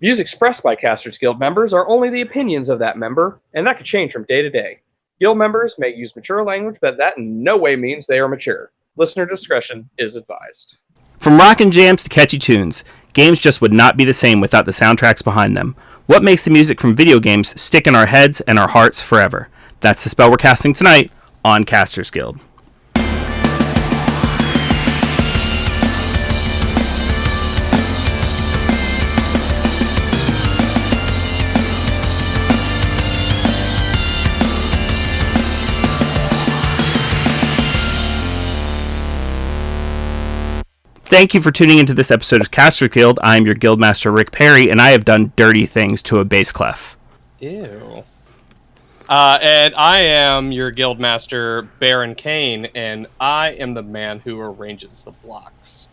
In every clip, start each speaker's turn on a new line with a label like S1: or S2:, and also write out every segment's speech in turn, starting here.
S1: Views expressed by Casters Guild members are only the opinions of that member, and that could change from day to day. Guild members may use mature language, but that in no way means they are mature. Listener discretion is advised.
S2: From rockin' jams to catchy tunes, games just would not be the same without the soundtracks behind them. What makes the music from video games stick in our heads and our hearts forever? That's the spell we're casting tonight on Casters Guild. Thank you for tuning into this episode of Caster Guild. I'm your Guildmaster, Rick Perry, and I have done dirty things to a bass clef.
S3: Ew. And I am your Guildmaster, Baron Kane, and I am the man who arranges the blocks.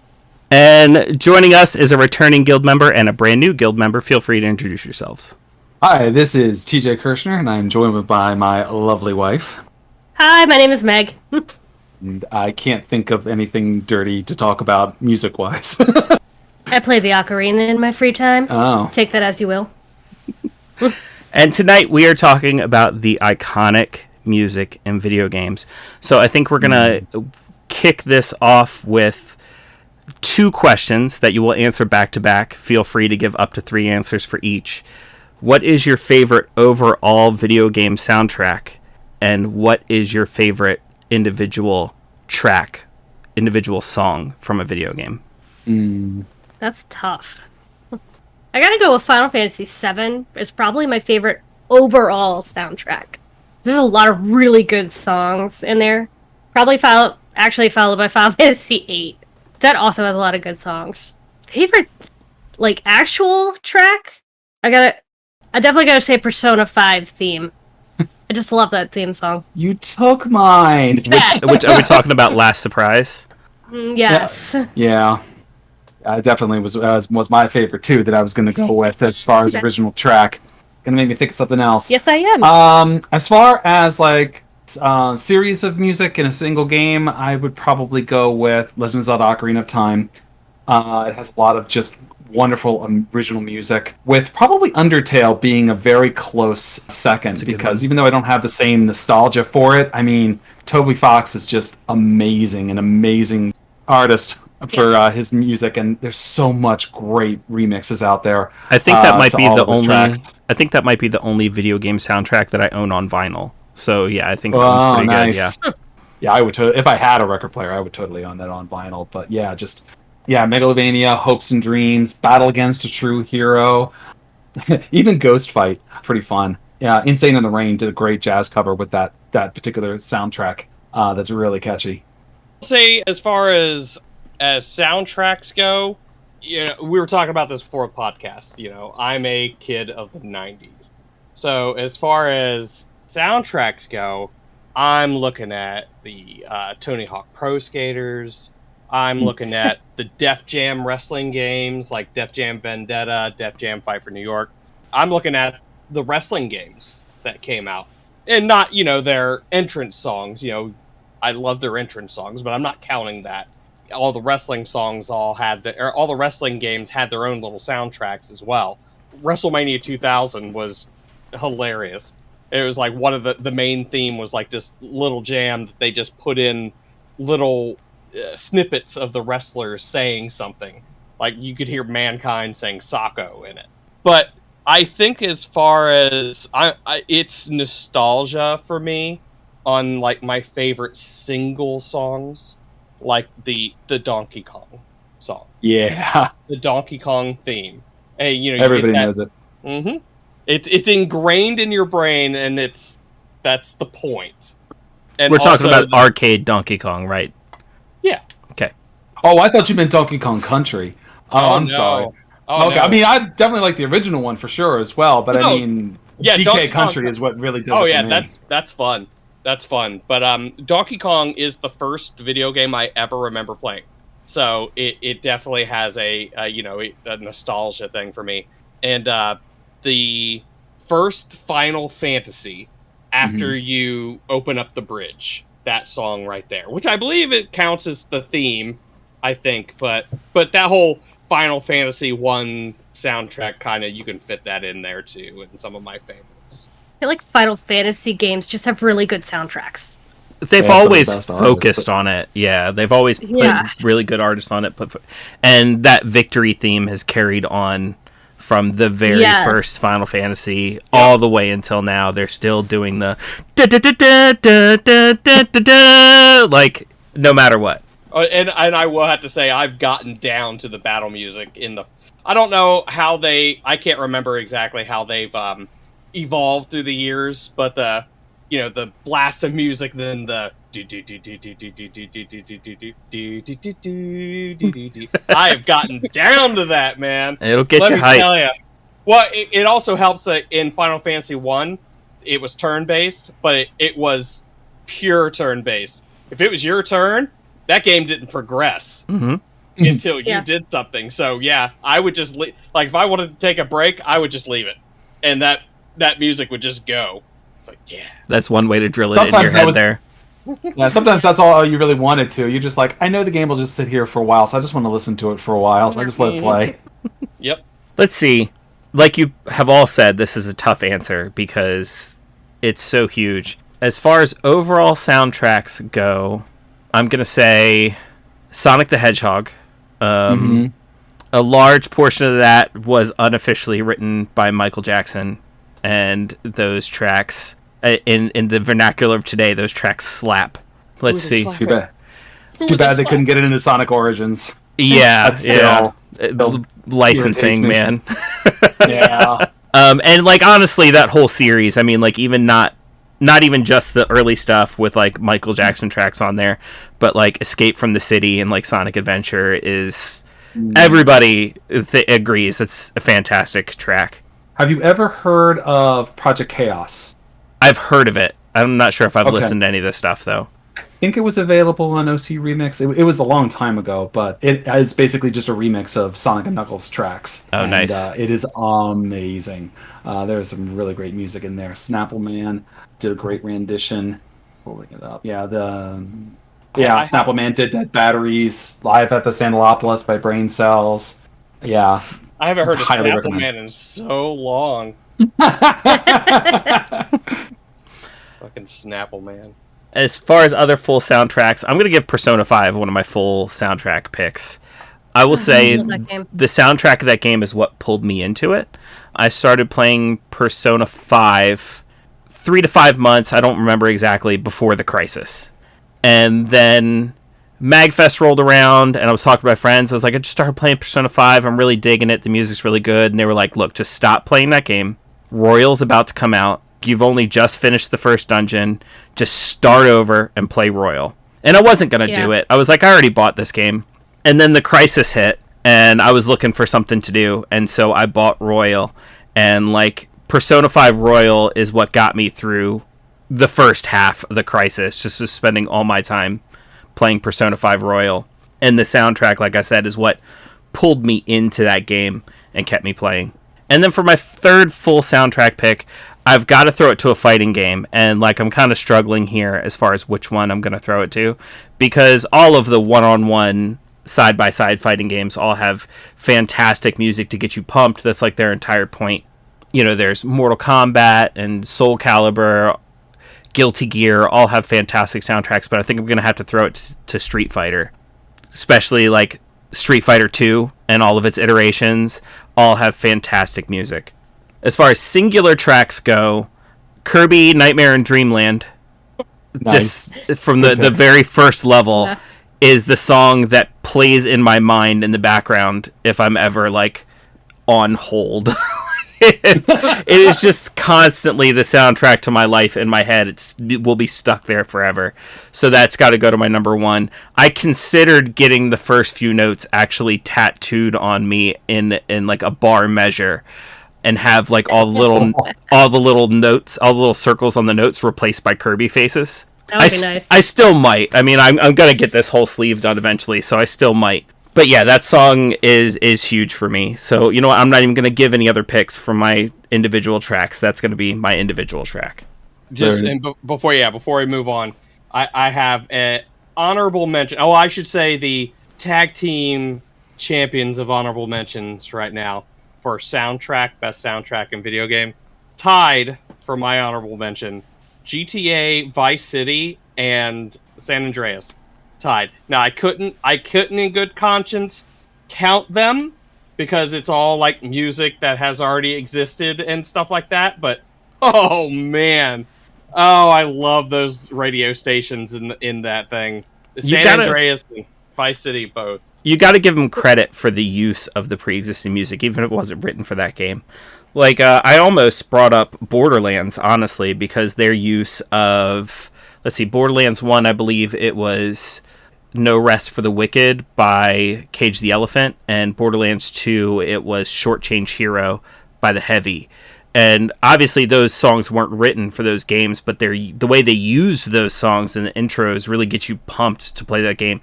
S2: And joining us is a returning guild member and a brand new guild member. Feel free to introduce yourselves.
S4: Hi, this is TJ Kirshner, and I'm joined by my lovely wife.
S5: Hi, my name is Meg.
S4: And I can't think of anything dirty to talk about music-wise.
S5: I play the ocarina in my free time.
S4: Oh.
S5: Take that as you will.
S2: And tonight we are talking about the iconic music in video games. So I think we're going to kick this off with 2 questions that you will answer back to back. Feel free to give up to 3 answers for each. What is your favorite overall video game soundtrack? And what is your favorite individual song from a video game?
S5: That's tough. I gotta go with Final Fantasy VII. It's probably my favorite overall soundtrack. There's a lot of really good songs in there. Probably followed by Final Fantasy VIII. That also has a lot of good songs. Favorite, actual track? I definitely gotta say Persona 5 theme. I just love that theme song.
S4: You took mine!
S2: Which are we talking about? Last Surprise?
S5: Yes.
S4: Yeah. Definitely was my favorite, too, that I was going to go with as far as original track. Gonna make me think of something else.
S5: Yes, I am.
S4: As far as, series of music in a single game, I would probably go with Legend of Zelda Ocarina of Time. It has a lot of just wonderful original music, with probably Undertale being a very close second, because even though I don't have the same nostalgia for it, I mean, Toby Fox is just an amazing artist for his music, and there's so much great remixes out there.
S2: I think that might be the only tracks. I think that might be the only video game soundtrack that I own on vinyl. So yeah, I think that was pretty
S4: nice.
S2: Good.
S4: Yeah, I would if I had a record player, I would totally own that on vinyl. But yeah, Megalovania, Hopes and Dreams, Battle Against a True Hero, even Ghost Fight, pretty fun. Yeah, Insane in the Rain did a great jazz cover with that particular soundtrack. That's really catchy.
S3: Say, as far as soundtracks go, we were talking about this before the podcast. I'm a kid of the 90s. So as far as soundtracks go, I'm looking at the Tony Hawk Pro Skaters. I'm looking at the Def Jam wrestling games, like Def Jam Vendetta, Def Jam Fight for New York. I'm looking at the wrestling games that came out. And not, their entrance songs. I love their entrance songs, but I'm not counting that. All the wrestling songs all the wrestling games had their own little soundtracks as well. WrestleMania 2000 was hilarious. It was like one of the main theme was like this little jam that they just put in little snippets of the wrestlers saying something. Like you could hear Mankind saying Socko in it. But I think as far as it's nostalgia for me on like my favorite single songs, like the Donkey Kong song.
S4: Yeah.
S3: The Donkey Kong theme. Hey,
S4: everybody knows it.
S3: Mm-hmm. It's ingrained in your brain, and that's the point. And
S2: we're talking about arcade Donkey Kong, right?
S3: Yeah.
S2: Okay.
S4: Oh, I thought you meant Donkey Kong Country. Oh, I'm sorry.
S3: Oh,
S4: okay,
S3: no.
S4: I mean, I definitely like the original one for sure as well, but DK Country is what really does it for me.
S3: that's fun. That's fun. But Donkey Kong is the first video game I ever remember playing. So it definitely has a nostalgia thing for me. And the first Final Fantasy, after you open up the bridge, that song right there, which I believe it counts as the theme, I think. But that whole Final Fantasy 1 soundtrack, kind of, you can fit that in there too, and some of my favorites.
S5: I feel like Final Fantasy games just have really good soundtracks.
S2: They've
S4: Yeah, some of the
S2: always
S4: best
S2: focused
S4: artists,
S2: on it. Yeah, they've always put
S5: Yeah.
S2: really good artists on it. And that victory theme has carried on from the very
S5: Yeah.
S2: first Final Fantasy all the way until now. They're still doing the da-da-da-da-da-da-da-da-da, like no matter what.
S3: And I will have to say, I've gotten down to the battle music in the. I don't know how I can't remember exactly how they've evolved through the years, but the blast of music, then the I have gotten down to that, man.
S2: It'll get
S3: Let
S2: you
S3: me
S2: hyped.
S3: tell you. Well, it also helps that in Final Fantasy 1, it was turn-based, but it was pure turn-based. If it was your turn, that game didn't progress until you
S5: Yeah.
S3: did something. So, yeah, I would just like, if I wanted to take a break, I would just leave it. And that music would just go. It's like, yeah.
S2: That's one way to drill it in
S4: Sometimes
S2: your
S4: that
S2: head
S4: was-
S2: there.
S4: Yeah, sometimes that's all you really wanted to. You're just like, I know the game will just sit here for a while, so I just want to listen to it for a while, so I just let it play.
S3: Yep.
S2: Let's see. Like you have all said, this is a tough answer because it's so huge. As far as overall soundtracks go, I'm going to say Sonic the Hedgehog. A large portion of that was unofficially written by Michael Jackson, and those tracks, in the vernacular of today, those tracks slap. Let's see.
S4: Too bad. Too bad they couldn't get it into Sonic Origins.
S2: Yeah,
S4: That's
S2: yeah.
S4: still
S2: Licensing,
S4: irritates me.
S2: man.
S4: Yeah.
S2: And like honestly, that whole series. I mean, like even not even just the early stuff with like Michael Jackson tracks on there, but like Escape from the City and like Sonic Adventure is everybody agrees it's a fantastic track.
S4: Have you ever heard of Project Chaos?
S2: I've heard of it. I'm not sure if I've
S4: Okay.
S2: listened to any of this stuff though.
S4: I think it was available on OC Remix. It was a long time ago, but it is basically just a remix of Sonic and Knuckles tracks.
S2: Oh,
S4: And,
S2: nice.
S4: It is amazing. There's some really great music in there. Snapple Man did a great rendition. Pulling it up. Yeah, Snapple Man did Dead Batteries, Live at the Sandalopolis by Brain Cells. Yeah.
S3: I haven't heard of
S4: Highly
S3: Snapple
S4: recommend.
S3: Man in so long. Fucking Snapple Man.
S2: As far as other full soundtracks, I'm going to give Persona 5 one of my full soundtrack picks. I will say
S5: love that game.
S2: the soundtrack of that game is what pulled me into it. I started playing Persona 5 3 to 5 months, I don't remember exactly, before the crisis. And then MagFest rolled around, and I was talking to my friends. I was like, I just started playing Persona 5. I'm really digging it. The music's really good. And they were like, look, just stop playing that game. Royal's about to come out. You've only just finished the first dungeon. Just start over and play Royal. And I wasn't going to do it. I was like, I already bought this game. And then the crisis hit, and I was looking for something to do. And so I bought Royal. And, like, Persona 5 Royal is what got me through the first half of the crisis. Just was spending all my time playing Persona 5 Royal. And the soundtrack, like I said, is what pulled me into that game and kept me playing. And then for my third full soundtrack pick, I've got to throw it to a fighting game. And like I'm kind of struggling here as far as which one I'm going to throw it to, because all of the one-on-one side-by-side fighting games all have fantastic music to get you pumped. That's like their entire point. You know, there's Mortal Kombat and Soul Calibur, Guilty Gear, all have fantastic soundtracks, but I think I'm going to have to throw it to Street Fighter. Especially like Street Fighter 2 and all of its iterations all have fantastic music. As far as singular tracks go, Kirby, Nightmare in Dreamland,
S4: Nice.
S2: just from the very first level,
S5: Yeah.
S2: is the song that plays in my mind in the background if I'm ever like on hold. It is just constantly the soundtrack to my life in my head. It will be stuck there forever. So that's got to go to my number one. I considered getting the first few notes actually tattooed on me in like a bar measure, and have like all the little notes, all the little circles on the notes replaced by Kirby faces.
S5: That would be nice.
S2: I still might. I mean, I'm gonna get this whole sleeve done eventually, so I still might. But yeah, that song is huge for me. So, you know what? I'm not even going to give any other picks from my individual tracks. That's going to be my individual track.
S3: Just
S4: Very-
S3: and before we move on, I have an honorable mention. Oh, I should say the tag team champions of honorable mentions right now. for soundtrack, best soundtrack in video game, tied for my honorable mention, GTA, Vice City, and San Andreas. Tied. Now I couldn't in good conscience count them because it's all like music that has already existed and stuff like that, but oh man. Oh, I love those radio stations in that thing. Andreas and Vice City both.
S2: You got to give them credit for the use of the pre-existing music, even if it wasn't written for that game. Like, I almost brought up Borderlands, honestly, because their use of... Let's see, Borderlands 1, I believe it was No Rest for the Wicked by Cage the Elephant, and Borderlands 2, it was Shortchange Hero by The Heavy. And obviously those songs weren't written for those games, but the way they use those songs in the intros really get you pumped to play that game.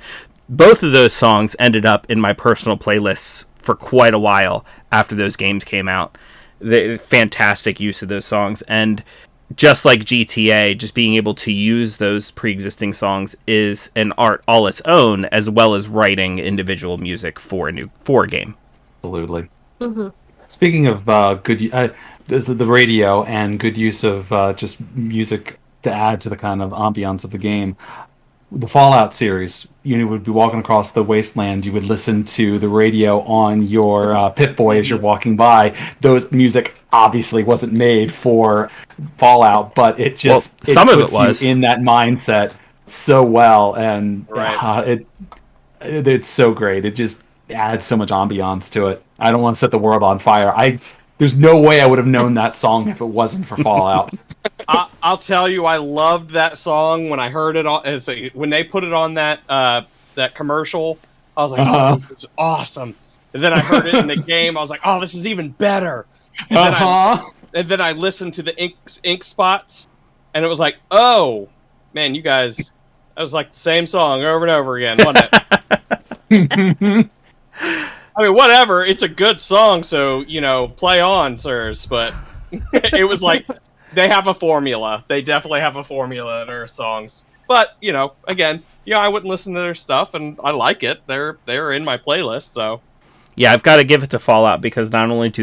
S2: Both of those songs ended up in my personal playlists for quite a while after those games came out. The fantastic use of those songs. And just like GTA, just being able to use those pre-existing songs is an art all its own, as well as writing individual music for a game.
S4: Absolutely.
S5: Mm-hmm.
S4: Speaking of the radio and good use of just music to add to the kind of ambiance of the game, the Fallout series, you would be walking across the wasteland, you would listen to the radio on your Pip-Boy as you're walking by. Those music obviously wasn't made for Fallout, but it just
S2: some of it
S4: puts
S2: was
S4: you in that mindset so well, and
S3: right.
S4: it's so great. It just adds so much ambiance to it. I don't want to set the world on fire. There's no way I would have known that song if it wasn't for Fallout.
S3: I'll tell you, I loved that song when I heard it when they put it on that commercial. I was like, "Oh, this is awesome!" And then I heard it in the game. I was like, "Oh, this is even better!" And then I listened to the ink spots, and it was like, "Oh, man, you guys!" That was like the same song over and over again, wasn't it? I mean, whatever. It's a good song, so play on, sirs. But it was like. They have a formula. They definitely have a formula in their songs. But, again, I wouldn't listen to their stuff, and I like it. They're in my playlist, so...
S2: Yeah, I've got to give it to Fallout, because not only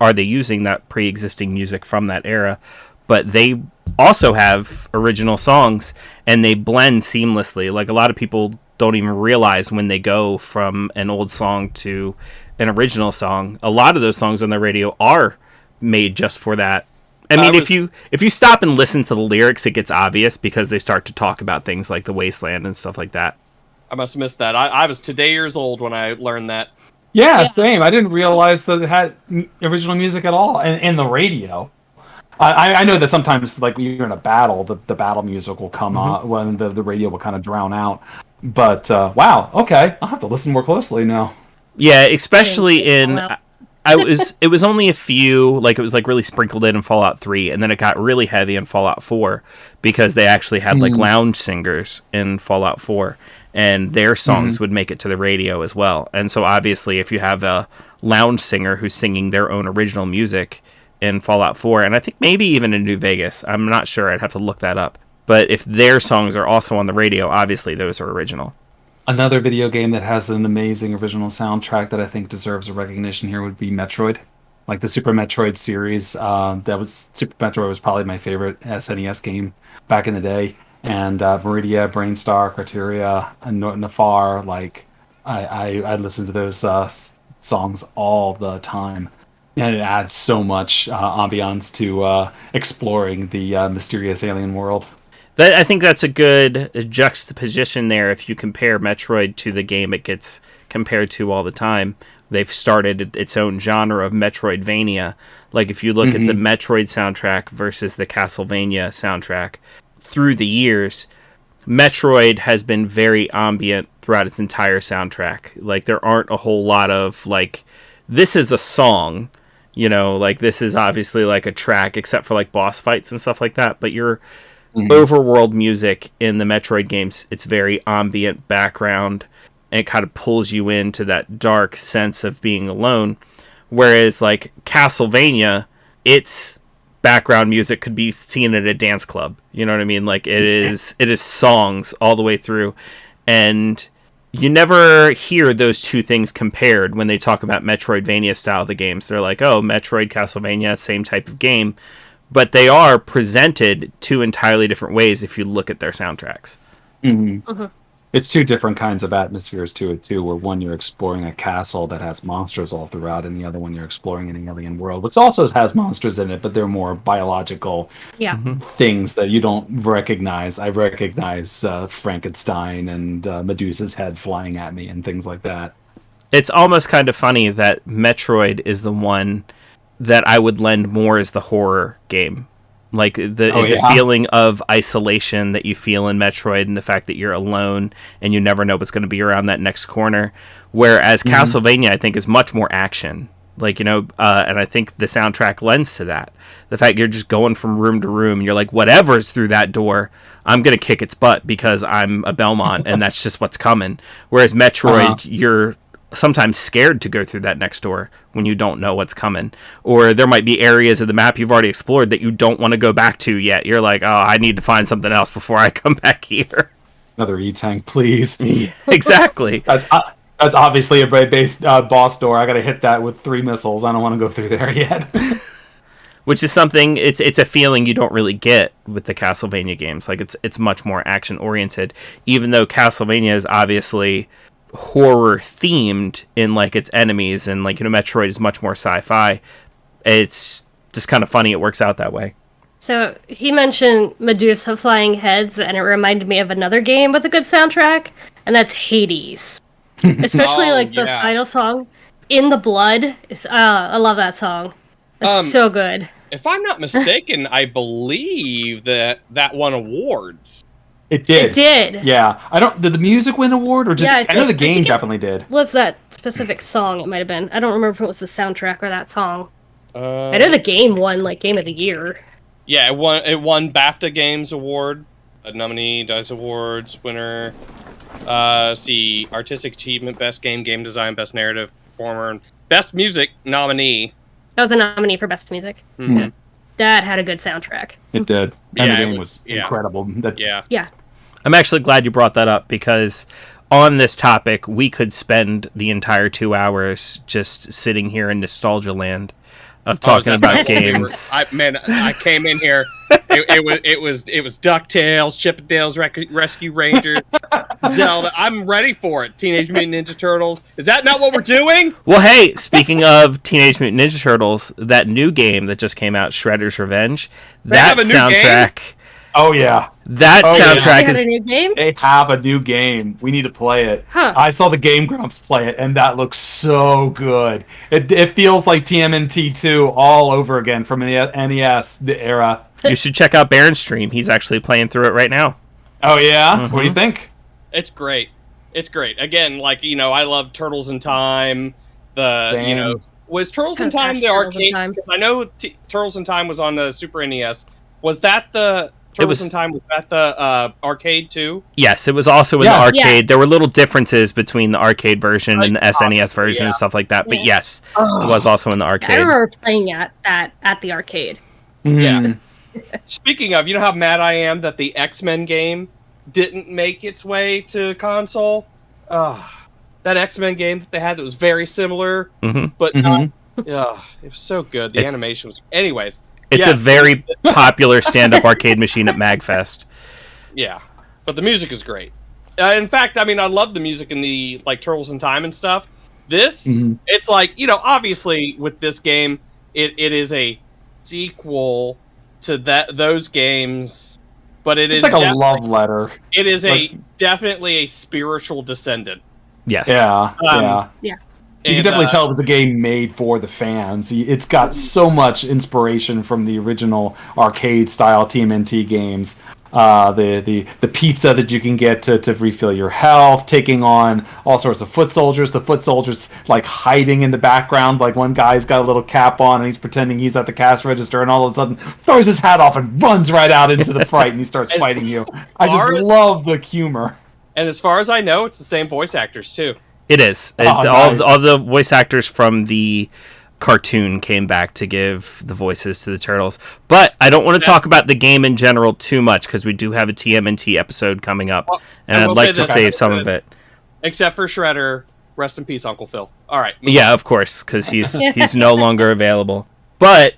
S2: are they using that pre-existing music from that era, but they also have original songs, and they blend seamlessly. Like, a lot of people don't even realize when they go from an old song to an original song. A lot of those songs on the radio are made just for that. I mean, if you stop and listen to the lyrics, it gets obvious because they start to talk about things like the wasteland and stuff like that.
S3: I must have missed that. I was today years old when I learned that.
S4: Yeah, same. I didn't realize that it had original music at all in the radio. I know that sometimes, like, when you're in a battle, the battle music will come on when the radio will kind of drown out. But, wow, okay. I'll have to listen more closely now.
S2: Yeah, especially in... it was only a few, like, it was like really sprinkled in Fallout 3, and then it got really heavy in Fallout 4 because they actually had like lounge singers in Fallout 4, and their songs would make it to the radio as well. And so obviously if you have a lounge singer who's singing their own original music in Fallout 4, and I think maybe even in New Vegas, I'm not sure, I'd have to look that up, but if their songs are also on the radio, obviously those are original.
S4: Another video game that has an amazing original soundtrack that I think deserves a recognition here would be Metroid. Like the Super Metroid series, Super Metroid was probably my favorite SNES game back in the day. And Meridia, Brainstar, Criteria, and Nafar, like I listen to those songs all the time. And it adds so much ambiance to exploring the mysterious alien world.
S2: I think that's a good juxtaposition there. If you compare Metroid to the game it gets compared to all the time, they've started its own genre of Metroidvania. Like if you look at the Metroid soundtrack versus the Castlevania soundtrack, through the years, Metroid has been very ambient throughout its entire soundtrack. Like there aren't a whole lot of like, this is a song, like this is obviously like a track, except for like boss fights and stuff like that. But you're overworld music in the Metroid games, it's very ambient background, and it kind of pulls you into that dark sense of being alone. Whereas like Castlevania, its background music could be seen at a dance club. You know what I mean? Like it is songs all the way through. And you never hear those two things compared when they talk about Metroidvania style of the games. They're like, oh, Metroid, Castlevania, same type of game. But they are presented two entirely different ways if you look at their soundtracks.
S4: Mm-hmm. It's two different kinds of atmospheres to it, too, where one you're exploring a castle that has monsters all throughout, and the other one you're exploring an alien world, which also has monsters in it, but they're more biological things that you don't recognize. I recognize Frankenstein and Medusa's head flying at me and things like that.
S2: It's almost kind of funny that Metroid is the one that I would lend more as the horror game. Like the feeling of isolation that you feel in Metroid and the fact that you're alone and you never know what's going to be around that next corner. Whereas Castlevania, I think, is much more action. Like, and I think the soundtrack lends to that. The fact you're just going from room to room and you're like, whatever's through that door, I'm going to kick its butt because I'm a Belmont and that's just what's coming. Whereas Metroid, you're sometimes scared to go through that next door when you don't know what's coming, or there might be areas of the map you've already explored that you don't want to go back to yet. You're like, oh, I need to find something else before I come back here.
S4: Another E-Tank, please.
S2: Yeah, exactly.
S4: That's obviously a base boss door. I gotta hit that with 3 missiles. I don't want to go through there yet.
S2: Which is something, it's a feeling you don't really get with the Castlevania games. Like, it's much more action oriented, even though Castlevania is obviously horror themed in like its enemies, and like, Metroid is much more sci-fi. It's just kind of funny it works out that way.
S5: So he mentioned Medusa flying heads, and it reminded me of another game with a good soundtrack, and that's Hades. Especially the final song, "In the Blood." I love that song. It's so good.
S3: If I'm not mistaken, I believe that won awards.
S4: It did.
S5: It did.
S4: Yeah. Did the music win an award, or I know the game definitely did.
S5: Was that specific song? It might have been. I don't remember if it was the soundtrack or that song. I know the game won like Game of the Year.
S3: Yeah, it won BAFTA Games Award, a nominee, DICE Awards winner. See, Artistic Achievement, Best Game, Game Design, Best Narrative, Performer, and Best Music nominee.
S5: That was a nominee for Best Music.
S3: Mm-hmm.
S5: Yeah. That had a good soundtrack.
S4: It did. And the game was incredible.
S5: Yeah.
S2: I'm actually glad you brought that up, because on this topic, we could spend the entire 2 hours just sitting here in nostalgia land of talking about games.
S3: I came in here. It was DuckTales, Chip 'n Dale's Rescue Rangers, Zelda. I'm ready for it. Teenage Mutant Ninja Turtles. Is that not what we're doing?
S2: Well, hey, speaking of Teenage Mutant Ninja Turtles, that new game that just came out, Shredder's Revenge, that soundtrack.
S4: Oh yeah,
S2: that soundtrack.
S5: They have a new game?
S4: They have a new game. We need to play it.
S5: Huh.
S4: I saw the Game Grumps play it, and that looks so good. It feels like TMNT 2 all over again from the NES era.
S2: You should check out Baron's stream. He's actually playing through it right now.
S4: Oh yeah? What do you think?
S3: It's great. It's great. Again, like, I love Turtles in Time. Was Turtles in Time the arcade? Because I know Turtles in Time was on the Super NES. Was that the Turtles in Time? Was that the arcade too?
S2: Yes, it was also in the arcade. Yeah. There were little differences between the arcade version and the SNES version and stuff like that. But yes, it was also in the arcade.
S5: I remember playing at the arcade.
S4: Mm-hmm.
S3: Yeah. Speaking of, you know how mad I am that the X-Men game didn't make its way to console? That X-Men game that they had that was very similar, but not, it was so good. The animation was... Anyways.
S2: It's a very popular stand-up arcade machine at MagFest.
S3: Yeah, but the music is great. In fact, I love the music in the, like, Turtles in Time and stuff. This, it's like, obviously with this game, it is a sequel to those games, but it's
S4: like a love letter.
S3: It is definitely a spiritual descendant.
S2: Yes.
S4: Yeah.
S5: Yeah.
S4: You can definitely tell it was a game made for the fans. It's got so much inspiration from the original arcade-style TMNT games. The pizza that you can get to refill your health, taking on all sorts of foot soldiers. The foot soldiers, like, hiding in the background. Like, one guy's got a little cap on, and he's pretending he's at the cash register, and all of a sudden throws his hat off and runs right out into the fight, and he starts fighting you. I just love the humor.
S3: And as far as I know, it's the same voice actors, too.
S2: It is.
S4: Nice.
S2: All the voice actors from the cartoon came back to give the voices to the Turtles. But I don't want to talk about the game in general too much, because we do have a TMNT episode coming up, and I'd like to save some of it.
S3: Except for Shredder. Rest in peace, Uncle Phil. All right.
S2: Yeah, of course, because he's no longer available. But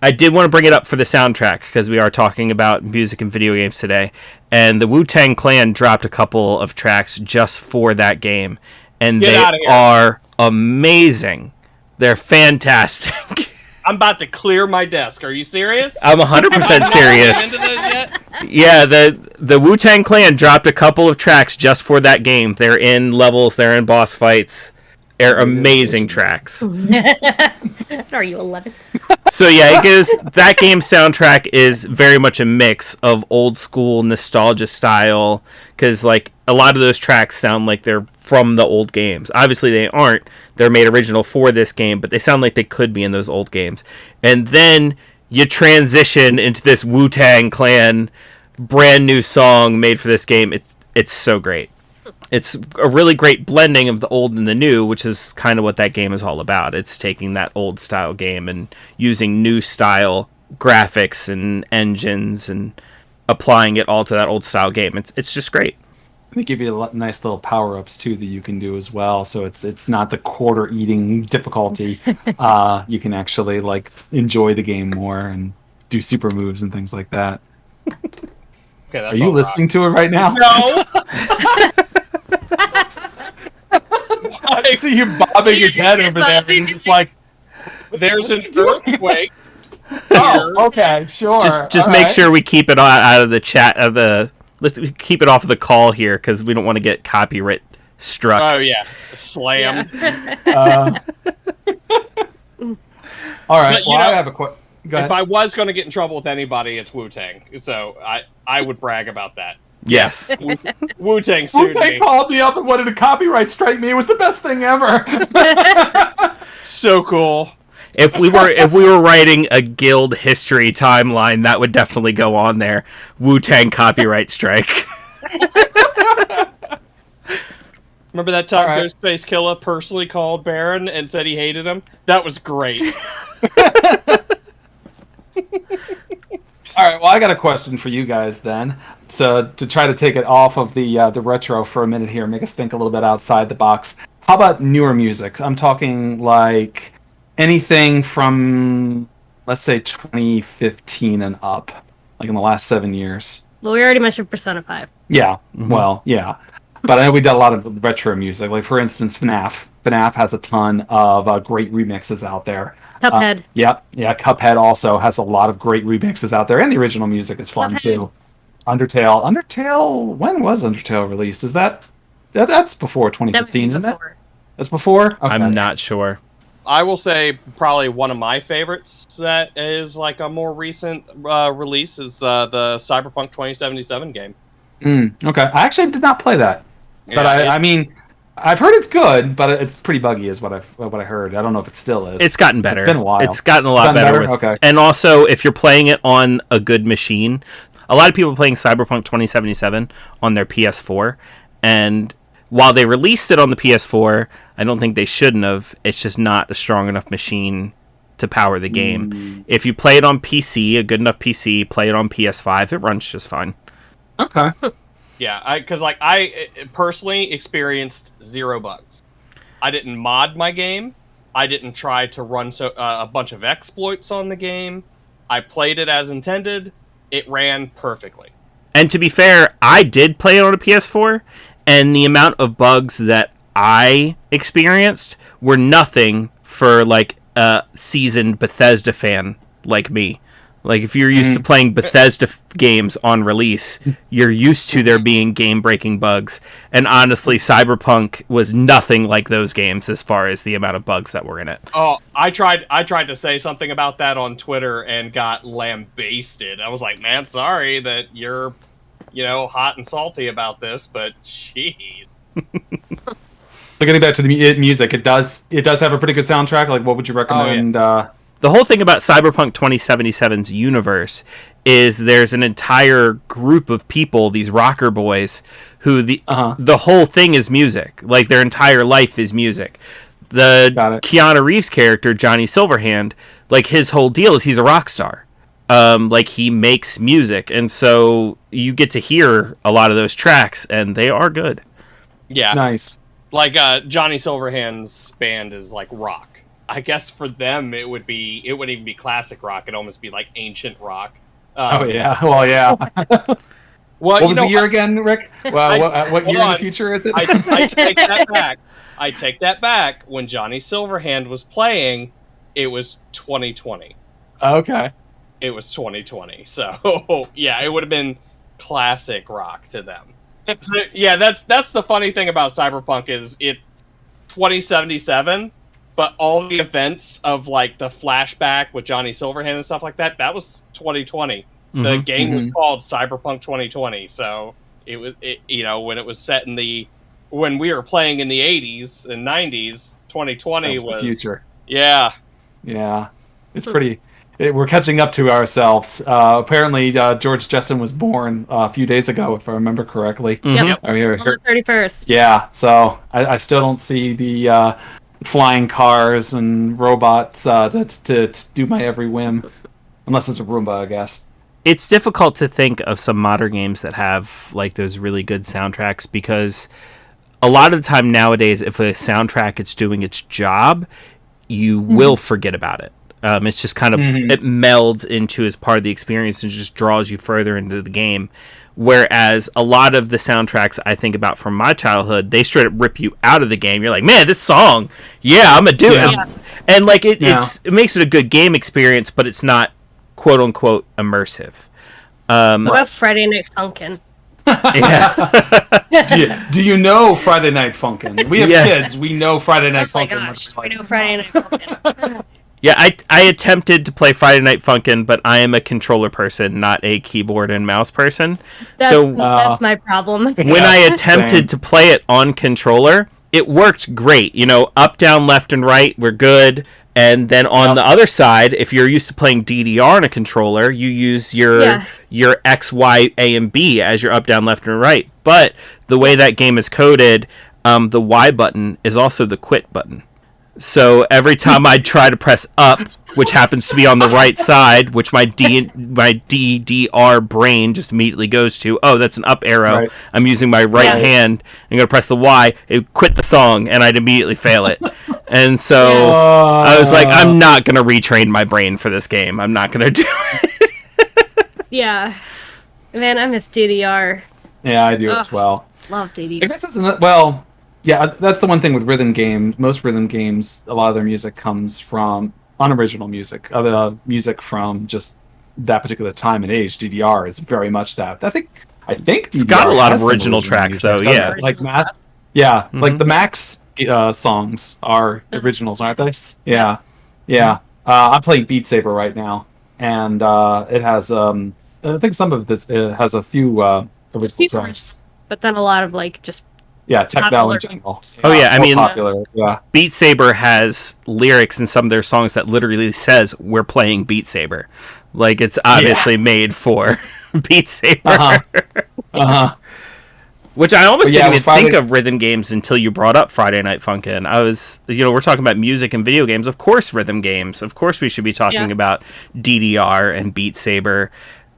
S2: I did want to bring it up for the soundtrack, because we are talking about music and video games today. And the Wu-Tang Clan dropped a couple of tracks just for that game. And
S3: Get
S2: they
S3: outta here.
S2: are amazing. They're fantastic.
S3: I'm about to clear my desk. Are you serious?
S2: I'm 100% serious.
S3: Into those yet?
S2: Yeah, the Wu-Tang Clan dropped a couple of tracks just for that game. They're in levels, they're in boss fights. They're amazing tracks.
S5: Are you 11?
S2: So yeah, it goes. That game soundtrack is very much a mix of old school nostalgia style, because like a lot of those tracks sound like they're from the old games. Obviously they aren't. They're made original for this game, but they sound like they could be in those old games. And then you transition into this Wu-Tang Clan brand new song made for this game. It's so great. It's a really great blending of the old and the new, which is kind of what that game is all about. It's taking that old style game and using new style graphics and engines and applying it all to that old style game. It's just great.
S4: They give you nice little power-ups too that you can do as well. So it's not the quarter-eating difficulty. You can actually like enjoy the game more and do super moves and things like that.
S3: Okay, that's
S4: Are you listening to it right now?
S3: No.
S4: I see you bobbing his head over there, and he's like,
S3: There's an earthquake.
S4: "Oh, okay, sure."
S2: Just
S4: all
S2: make
S4: right.
S2: sure we keep it out of the chat of the. Let's keep it off of the call here, because we don't want to get copyright struck.
S3: Oh yeah, slammed.
S4: All right.
S3: But, you
S4: Well,
S3: know,
S4: I have a question. Go ahead.
S3: If I was going to get in trouble with anybody, it's Wu-Tang. So I would brag about that.
S2: Yes.
S3: Wu-Tang sued
S4: Wu-Tang
S3: me.
S4: called me up and wanted to copyright strike me. It was the best thing ever.
S3: So cool.
S2: If we were writing a guild history timeline, that would definitely go on there. Wu-Tang copyright strike.
S3: Remember that time
S4: All right.
S3: Ghostface Killah personally called Baron and said he hated him? That was great.
S4: All right. Well, I got a question for you guys then. So to try to take it off of the retro for a minute here, make us think a little bit outside the box. How about newer music? I'm talking like anything from, let's say, 2015 and up, like in the last 7 years.
S5: Well, we already mentioned Persona 5.
S4: Yeah. Well, yeah. But I know we did a lot of retro music. Like, for instance, FNAF. FNAF has a ton of great remixes out there.
S5: Cuphead.
S4: Yeah. Cuphead also has a lot of great remixes out there, and the original music is fun
S5: Cuphead.
S4: too. Undertale. When was Undertale released? Is that's before 2015, isn't it? That's before. Okay.
S2: I'm not sure.
S3: I will say probably one of my favorites that is like a more recent release is the Cyberpunk 2077 game.
S4: Okay, I actually did not play that, but
S3: Yeah,
S4: I mean, I've heard it's good, but it's pretty buggy, is what I heard. I don't know if it still is.
S2: It's gotten better.
S4: It's been a while.
S2: It's gotten a lot
S4: It's gotten
S2: better.
S4: better? Okay.
S2: And also, if you're playing it on a good machine, a lot of people are playing Cyberpunk 2077 on their PS4, and while they released it on the PS4, I don't think they shouldn't have. It's just not a strong enough machine to power the game. If you play it on PC, a good enough PC, play it on PS5, it runs just fine.
S4: Okay.
S3: Yeah, because I personally experienced 0 bugs. I didn't mod my game. I didn't try to run a bunch of exploits on the game. I played it as intended. It ran perfectly.
S2: And to be fair, I did play it on a PS4, and the amount of bugs that I experienced were nothing for like a seasoned Bethesda fan like me. Like, if you're used to playing Bethesda games on release, you're used to there being game-breaking bugs. And honestly, Cyberpunk was nothing like those games as far as the amount of bugs that were in it.
S3: Oh, I tried to say something about that on Twitter and got lambasted. I was like, man, sorry that you're, hot and salty about this, but jeez.
S4: So getting back to the music, it does have a pretty good soundtrack. Like, what would you recommend?
S2: The whole thing about Cyberpunk 2077's universe is there's an entire group of people, these rocker boys, who the whole thing is music. Like, their entire life is music. The Keanu Reeves character, Johnny Silverhand, like, his whole deal is he's a rock star. Like, he makes music, and so you get to hear a lot of those tracks, and they are good.
S3: Yeah.
S4: Nice.
S3: Like Johnny Silverhand's band is like rock. I guess for them it wouldn't even be classic rock. It'd almost be like ancient rock.
S4: Oh yeah, well yeah.
S3: Well,
S4: What was the year again, Rick? Well, what year in
S3: on.
S4: the future is it?
S3: I take that back. I take that back. When Johnny Silverhand was playing, it was 2020.
S4: Okay.
S3: It was 2020. So yeah, it would have been classic rock to them. So, yeah, that's the funny thing about Cyberpunk is it's 2077, but all the events of like the flashback with Johnny Silverhand and stuff like that was 2020. The game was called Cyberpunk 2020, so it was when it was set in when we were playing in the 80s and 90s, 2020 was
S4: the future.
S3: Yeah.
S4: It's pretty. We're catching up to ourselves. Apparently, George Jetson was born a few days ago, if I remember correctly.
S5: Yep.
S4: Oh, here.
S5: On the 31st.
S4: Yeah, so I still don't see the flying cars and robots to do my every whim, unless it's a Roomba, I guess.
S2: It's difficult to think of some modern games that have like those really good soundtracks because a lot of the time nowadays, if a soundtrack is doing its job, you will forget about it. It's just kind of it melds into as part of the experience and just draws you further into the game. Whereas a lot of the soundtracks I think about from my childhood, they straight up rip you out of the game. You're like, man, this song, yeah, I'm gonna do it. And like it makes it a good game experience, but it's not quote unquote immersive.
S5: What about Friday Night Funkin'?
S2: Yeah.
S4: Do you know Friday Night Funkin'? We have kids. We know Friday Night Funkin'.
S5: Oh my gosh, we know Friday Night Funkin'.
S2: Yeah, I attempted to play Friday Night Funkin', but I am a controller person, not a keyboard and mouse person.
S5: That's my problem.
S2: When I attempted to play it on controller, it worked great. Up, down, left, and right were good. And then on the other side, if you're used to playing DDR on a controller, you use your X, Y, A, and B as your up, down, left, and right. But the way that game is coded, the Y button is also the quit button. So every time I try to press up, which happens to be on the right side, which my DDR brain just immediately goes to, oh, that's an up arrow. Right. I'm using my right hand. I'm going to press the Y. It quit the song, and I'd immediately fail it. And so I was like, I'm not going to retrain my brain for this game. I'm not going to do it.
S5: Yeah. Man, I miss DDR.
S4: Yeah, I do as well.
S5: Love DDR.
S4: I guess it's yeah, that's the one thing with rhythm games. Most rhythm games, a lot of their music comes from unoriginal music. Other music from just that particular time and age. DDR is very much that. I think DDR
S2: it's got a lot of original tracks, though. Yeah,
S4: like Matt. Yeah, like the Max songs are originals, aren't they? Yeah. I'm playing Beat Saber right now, and it has I think some of this has a few original tracks,
S5: but then a lot of like just.
S4: Yeah, techno in general.
S2: Oh yeah, I mean,
S4: popular. Yeah.
S2: Beat Saber has lyrics in some of their songs that literally says "We're playing Beat Saber," like it's obviously made for Beat Saber. Which I almost didn't even think of rhythm games until you brought up Friday Night Funkin'. I was, we're talking about music and video games. Of course, rhythm games. Of course, we should be talking about DDR and Beat Saber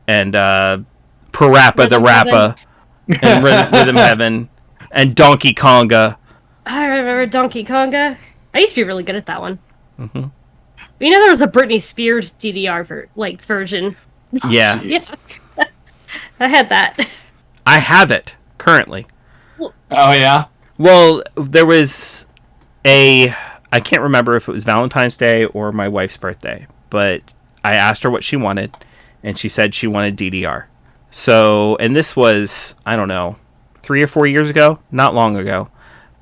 S2: and Parappa the Rappa and Rhythm Heaven. And Donkey Konga.
S5: I remember Donkey Konga. I used to be really good at that one. Mm-hmm. There was a Britney Spears DDR version.
S2: Yeah.
S5: Yes. I had that.
S2: I have it currently.
S4: Oh yeah.
S2: Well, there was I can't remember if it was Valentine's Day or my wife's birthday, but I asked her what she wanted, and she said she wanted DDR. So, and this was, I don't know, 3 or 4 years ago, not long ago.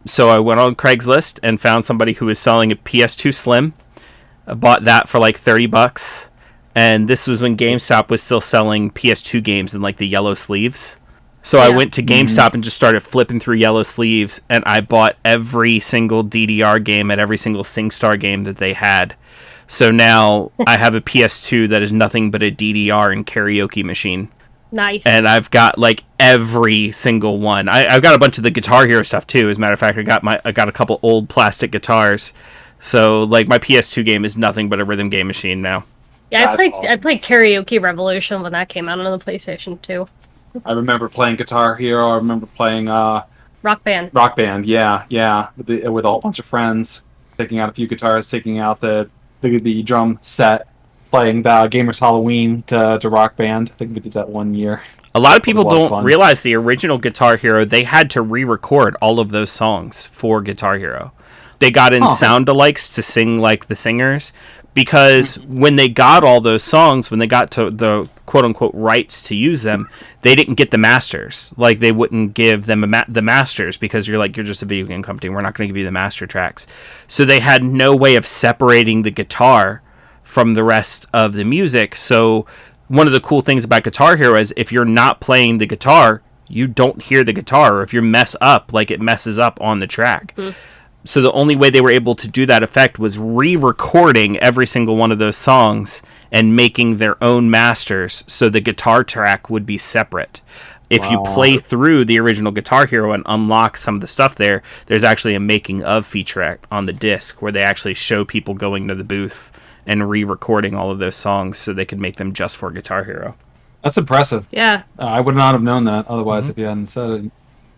S2: So I went on Craigslist and found somebody who was selling a PS2 Slim. I bought that for like $30, and this was when GameStop was still selling PS2 games in like the yellow sleeves. So I went to GameStop and just started flipping through yellow sleeves, and I bought every single DDR game and every single SingStar game that they had. So now I have a PS2 that is nothing but a DDR and karaoke machine.
S5: Nice.
S2: And I've got like every single one. I've got a bunch of the Guitar Hero stuff too. As a matter of fact, I got a couple old plastic guitars. So like my PS2 game is nothing but a rhythm game machine now.
S5: Yeah, I played Karaoke Revolution when that came out on the PlayStation 2.
S4: I remember playing Guitar Hero. I remember playing
S5: Rock Band.
S4: Rock Band, yeah, with a whole bunch of friends, taking out a few guitars, taking out the drum set, playing the Gamers Halloween to Rock Band. I think we did that one year.
S2: A lot of people
S4: lot of
S2: don't
S4: fun.
S2: realize the original Guitar Hero, they had to re-record all of those songs for Guitar Hero. They got in sound-alikes to sing like the singers, because when they got all those songs, when they got to the quote-unquote rights to use them, they didn't get the masters. Like, they wouldn't give them the masters, because you're just a video game company. We're not going to give you the master tracks. So they had no way of separating the guitar from the rest of the music. So one of the cool things about Guitar Hero is if you're not playing the guitar, you don't hear the guitar. Or if you mess up, like, it messes up on the track. So the only way they were able to do that effect was re-recording every single one of those songs and making their own masters, so the guitar track would be separate. If you play through the original Guitar Hero and unlock some of the stuff there's actually a making of featurette on the disc where they actually show people going to the booth and re-recording all of those songs so they could make them just for Guitar Hero.
S4: That's impressive.
S5: Yeah.
S4: I would not have known that otherwise if you hadn't said it.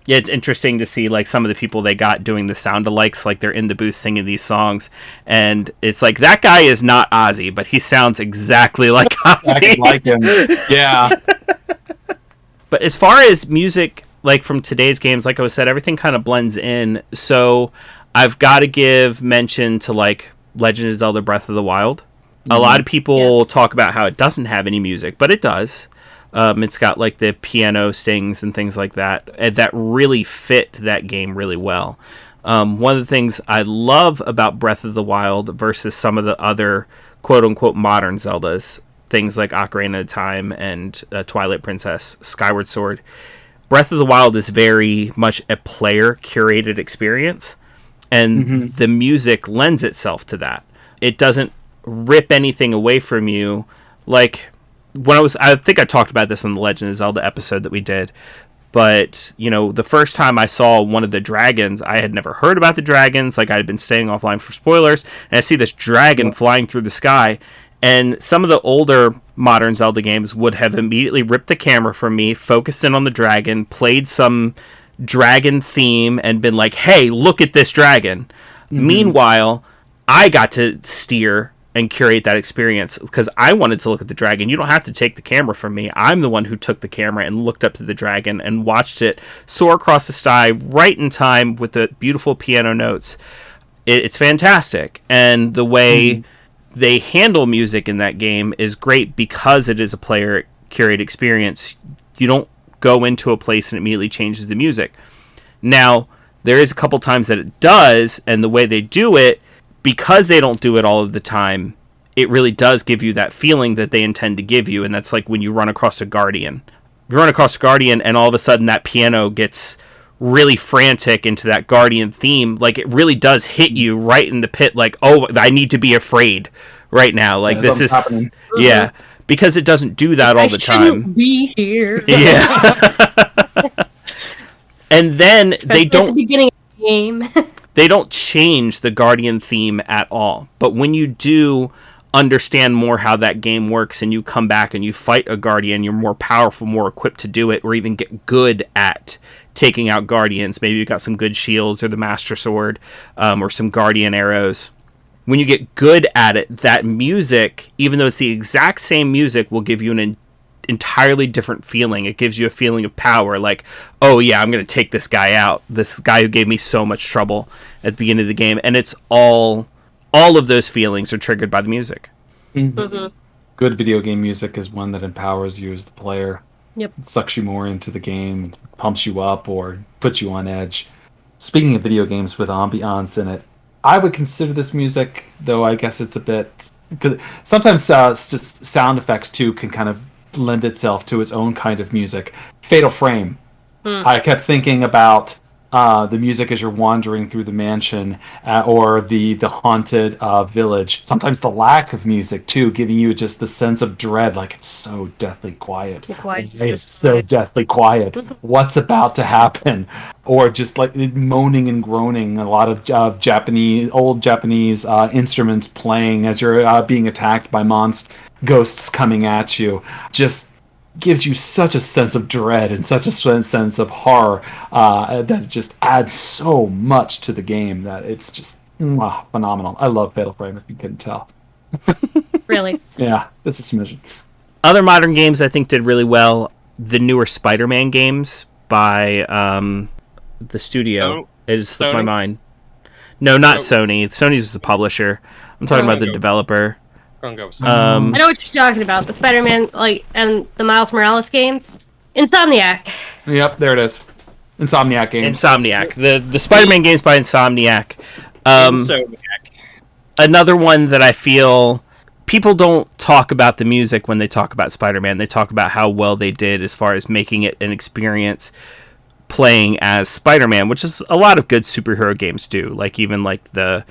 S2: Yeah, it's interesting to see, like, some of the people they got doing the sound-alikes, like, they're in the booth singing these songs, and it's like, that guy is not Ozzy, but he sounds exactly like Ozzy.
S4: Like him. Yeah.
S2: But as far as music, like, from today's games, like I said, everything kind of blends in, so I've got to give mention to, like, Legend of Zelda Breath of the Wild. A lot of people talk about how it doesn't have any music, but it does. It's got like the piano stings and things like that that really fit that game really well. One of the things I love about Breath of the Wild versus some of the other quote-unquote modern Zeldas, things like Ocarina of Time and Twilight Princess, Skyward Sword, Breath of the Wild is very much a player-curated experience, and the music lends itself to that. It doesn't rip anything away from you. Like, I think I talked about this in the Legend of Zelda episode that we did, but, you know, the first time I saw one of the dragons, I had never heard about the dragons, like, I had been staying offline for spoilers, and I see this dragon flying through the sky, and some of the older modern Zelda games would have immediately ripped the camera from me, focused in on the dragon, played some dragon theme, and been like, hey, look at this dragon. Meanwhile, I got to steer and curate that experience because I wanted to look at the dragon. You don't have to take the camera from me. I'm the one who took the camera and looked up to the dragon and watched it soar across the sky right in time with the beautiful piano notes. It's fantastic. And the way they handle music in that game is great because it is a player curated experience. You don't go into a place and immediately changes the music. Now, there is a couple times that it does, and the way they do it, because they don't do it all of the time, it really does give you that feeling that they intend to give you, and that's like when you run across a Guardian. You run across a Guardian, and all of a sudden that piano gets really frantic into that Guardian theme. Like, it really does hit you right in the pit, like, oh, I need to be afraid right now. Like, this is... happening. Yeah, because it doesn't do that all the time. I shouldn't
S5: be here.
S2: Yeah. And then they don't...
S5: At the beginning of the game.
S2: They don't change the Guardian theme at all. But when you do understand more how that game works and you come back and you fight a Guardian, you're more powerful, more equipped to do it, or even get good at taking out Guardians. Maybe you've got some good shields or the Master Sword or some Guardian arrows. When you get good at it, that music, even though it's the exact same music, will give you an entirely different feeling. It gives you a feeling of power, like, oh yeah, I'm going to take this guy out, this guy who gave me so much trouble at the beginning of the game. And it's all of those feelings are triggered by the music.
S4: Good video game music is one that empowers you as the player.
S5: Yep.
S4: It sucks you more into the game, pumps you up, or puts you on edge. Speaking of video games with ambiance in it, I would consider this music, though I guess it's a bit... Cause sometimes just sound effects too can kind of lend itself to its own kind of music. Fatal Frame. I kept thinking about the music as you're wandering through the mansion or the haunted village. Sometimes the lack of music too, giving you just the sense of dread, like it's so deathly quiet. It's so deathly quiet. What's about to happen? Or just like moaning and groaning. A lot of old Japanese instruments playing as you're being attacked by ghosts coming at you. Just gives you such a sense of dread and such a sense of horror that just adds so much to the game that it's just phenomenal. I love Fatal Frame, if you couldn't tell.
S5: Really?
S4: Yeah, this is smidgen.
S2: Other modern games I think did really well. The newer Spider-Man games by the studio. It just slipped my mind. No, not Sony. Sony's the publisher. I'm talking about the developer.
S3: Gonna go with
S5: I know what you're talking about. The Spider-Man, and the Miles Morales games. Insomniac.
S4: Yep, there it is. Insomniac games.
S2: Insomniac. The Spider-Man games by Insomniac.
S3: Insomniac.
S2: Another one that I feel people don't talk about the music when they talk about Spider-Man. They talk about how well they did as far as making it an experience playing as Spider-Man, which is a lot of good superhero games do. Like even like the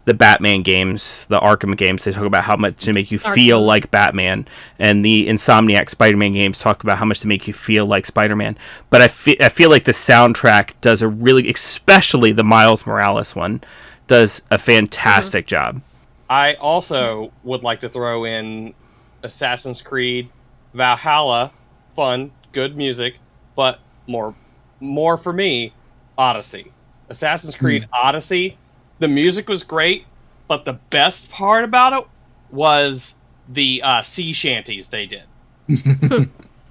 S2: Batman games, the Arkham games, they talk about how much to make you feel like Batman, and the Insomniac Spider-Man games talk about how much to make you feel like Spider-Man. But I feel like the soundtrack does a really, especially the Miles Morales one, does a fantastic job.
S3: I also would like to throw in Assassin's Creed Valhalla, fun, good music, but more for me, Odyssey. Assassin's Creed Odyssey, the music was great, but the best part about it was the sea shanties they did.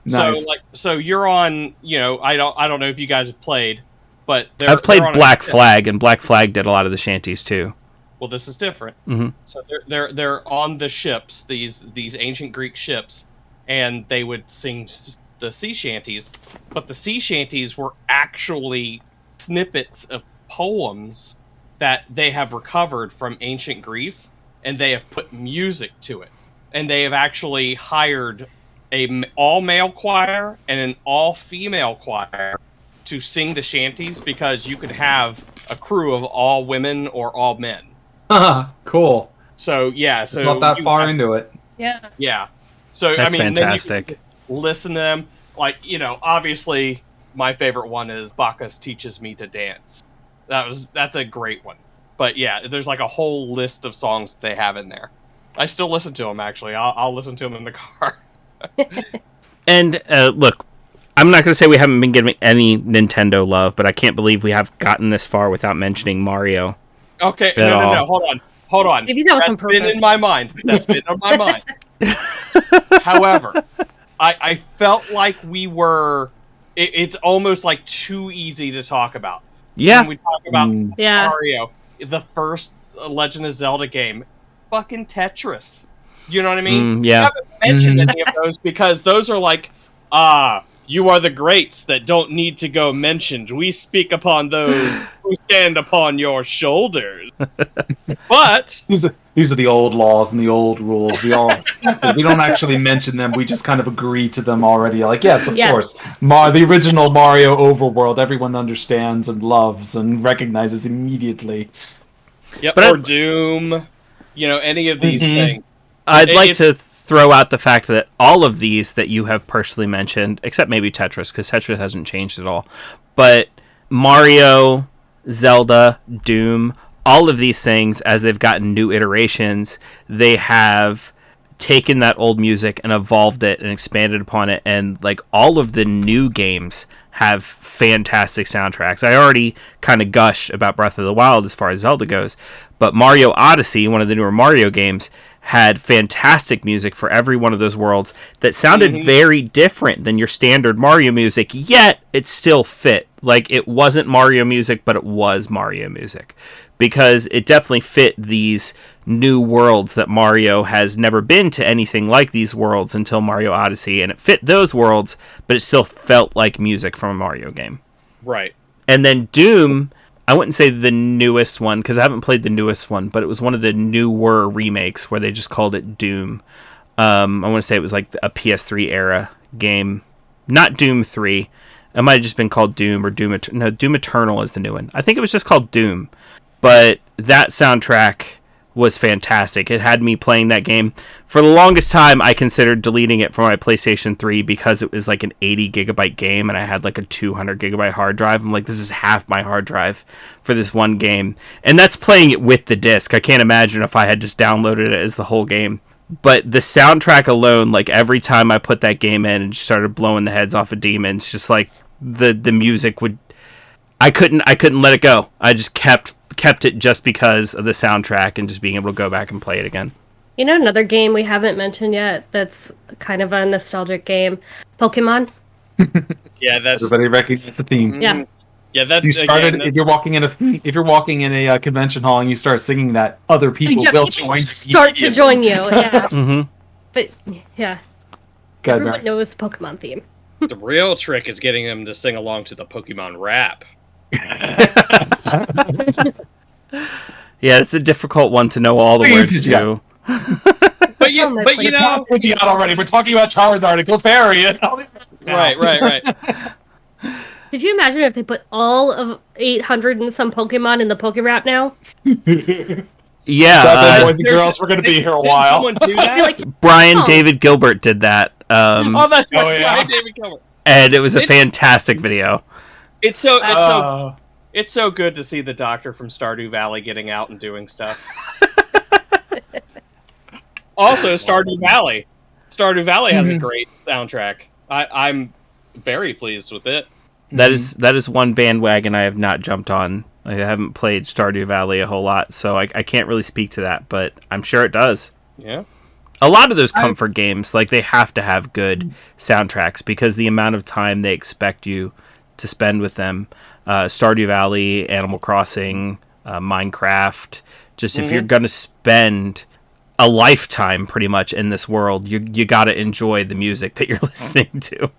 S4: Nice.
S3: So you're on, I don't know if you guys have played, but
S2: I've played Black Flag, and Black Flag did a lot of the shanties too.
S3: Well, this is different.
S2: Mm-hmm.
S3: So they're on the ships, these ancient Greek ships, and they would sing the sea shanties, but the sea shanties were actually snippets of poems that they have recovered from ancient Greece, and they have put music to it, and they have actually hired a all-male choir and an all-female choir to sing the shanties, because you could have a crew of all women or all men.
S4: Cool.
S3: So yeah, so
S4: not that far into it.
S3: Yeah. So
S2: That's
S3: Then
S2: fantastic.
S3: you can listen to them. Like, obviously my favorite one is Bacchus Teaches Me to Dance. That's a great one. But yeah, there's like a whole list of songs they have in there. I still listen to them, actually. I'll listen to them in the car.
S2: And look, I'm not going to say we haven't been giving any Nintendo love, but I can't believe we have gotten this far without mentioning Mario.
S3: Okay, no, hold on.
S5: Maybe that was on
S3: That's been
S5: purpose.
S3: in my mind. That's been in my mind. However, I felt like we were... It's almost like too easy to talk about.
S2: Yeah.
S3: When we talk about
S5: Yeah.
S3: Mario, the first Legend of Zelda game, fucking Tetris. You know what I mean?
S2: Yeah.
S3: I haven't mentioned any of those because those are like, you are the greats that don't need to go mentioned. We speak upon those who stand upon your shoulders. But
S4: These are the old laws and the old rules. We don't actually mention them. We just kind of agree to them already. Like, yes, of course, the original Mario overworld, everyone understands and loves and recognizes immediately.
S3: yep,
S2: But
S3: or Doom, any of these things.
S2: I'd like to throw out the fact that all of these that you have personally mentioned, except maybe Tetris, because Tetris hasn't changed at all, but Mario, Zelda, Doom, all of these things, as they've gotten new iterations, they have taken that old music and evolved it and expanded upon it, and like all of the new games have fantastic soundtracks. I already kind of gush about Breath of the Wild as far as Zelda goes, but Mario Odyssey, one of the newer Mario games, had fantastic music for every one of those worlds that sounded very different than your standard Mario music, yet it still fit. Like, it wasn't Mario music, but it was Mario music. Because it definitely fit these new worlds that Mario has never been to anything like these worlds until Mario Odyssey, and it fit those worlds, but it still felt like music from a Mario game.
S3: Right.
S2: And then Doom, I wouldn't say the newest one, because I haven't played the newest one, but it was one of the newer remakes where they just called it Doom. I want to say it was like a PS3 era game. Not Doom 3. It might have just been called Doom or Doom Eternal is the new one. I think it was just called Doom. But that soundtrack was fantastic. It had me playing that game. For the longest time, I considered deleting it from my PlayStation 3 because it was like an 80 gigabyte game and I had like a 200 gigabyte hard drive. I'm like, this is half my hard drive for this one game. And that's playing it with the disc. I can't imagine if I had just downloaded it as the whole game. But the soundtrack alone, like every time I put that game in and just started blowing the heads off of demons, just like the music would, I couldn't let it go. I just kept it just because of the soundtrack and just being able to go back and play it again.
S5: You know, another game we haven't mentioned yet that's kind of a nostalgic game, Pokemon.
S3: Yeah, that's
S4: Everybody recognizes the theme.
S5: Yeah.
S3: yeah. That
S4: You started
S3: again,
S4: if you're walking in a convention hall and you start singing that, other people
S5: Yeah,
S4: will
S5: people
S4: join.
S5: start to join you. Yeah,
S2: Mm-hmm.
S5: but yeah,
S4: Go ahead,
S5: everyone
S4: Mary.
S5: knows the Pokemon theme.
S3: the real trick is getting them to sing along to the Pokemon rap.
S2: Yeah, it's a difficult one to know all the words
S4: Yeah.
S2: to.
S3: But you,
S5: Oh,
S3: but you
S5: that's
S3: know,
S4: Past Pidgeot already. We're talking about Charizard and Clefairy.
S3: right.
S5: Could you imagine if they put all of 800 and some Pokemon in the Pokérap now?
S2: Yeah,
S4: Boys and girls, we're going to be here a
S3: Didn't
S4: while.
S3: someone do
S5: I'd be
S3: that?
S5: like,
S2: Brian
S5: Oh.
S2: David Gilbert did that,
S3: Oh, that's
S4: Oh,
S3: right,
S4: yeah.
S3: David Gilbert.
S2: and it was a fantastic video.
S3: It's so good to see the Doctor from Stardew Valley getting out and doing stuff. Also, Stardew Valley. Stardew Valley has a great soundtrack. I'm very pleased with it.
S2: That is one bandwagon I have not jumped on. I haven't played Stardew Valley a whole lot, so I can't really speak to that, but I'm sure it does.
S3: Yeah.
S2: A lot of those comfort games, like, they have to have good soundtracks because the amount of time they expect you to spend with them. Stardew Valley, Animal Crossing, Minecraft. Just if you're gonna spend a lifetime pretty much in this world, you gotta enjoy the music that you're listening to.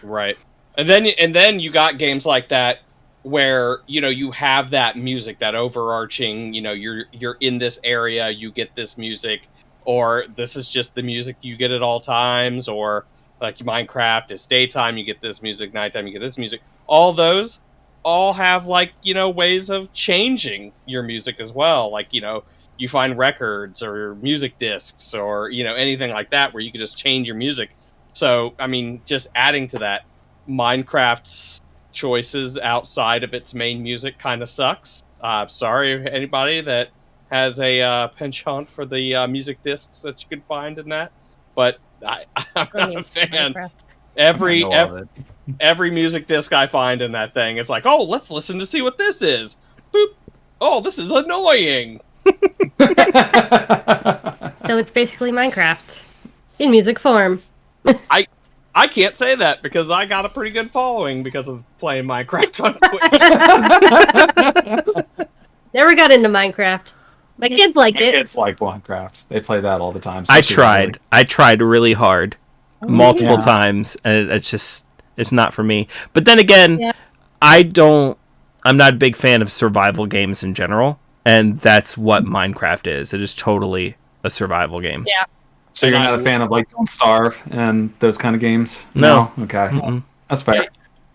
S3: Right. And then you got games like that where, you have that music, that overarching, you're in this area, you get this music, or this is just the music you get at all times, or like Minecraft, it's daytime, you get this music, nighttime, you get this music. All those all have ways of changing your music as well. Like, you find records or music discs or, anything like that where you can just change your music. So, I mean, just adding to that, Minecraft's choices outside of its main music kind of sucks. Sorry, anybody that has a penchant for the music discs that you can find in that, but I'm not a fan.
S5: Minecraft.
S3: Every music disc I find in that thing, it's like, oh, let's listen to see what this is. Boop. Oh, this is annoying.
S5: So it's basically Minecraft in music form.
S3: I can't say that because I got a pretty good following because of playing Minecraft on Twitch.
S5: Never got into Minecraft. My kids liked it.
S4: It's like Minecraft. They play that all the time.
S2: I
S4: especially
S2: tried really hard, multiple times, and it's not for me. But then again,
S5: Yeah.
S2: I'm not a big fan of survival games in general, and that's what Minecraft is. It is totally a survival game.
S5: Yeah.
S4: So you're not a fan of like Don't Starve and those kind of games?
S2: No.
S4: Okay.
S2: Mm-mm.
S4: That's fair.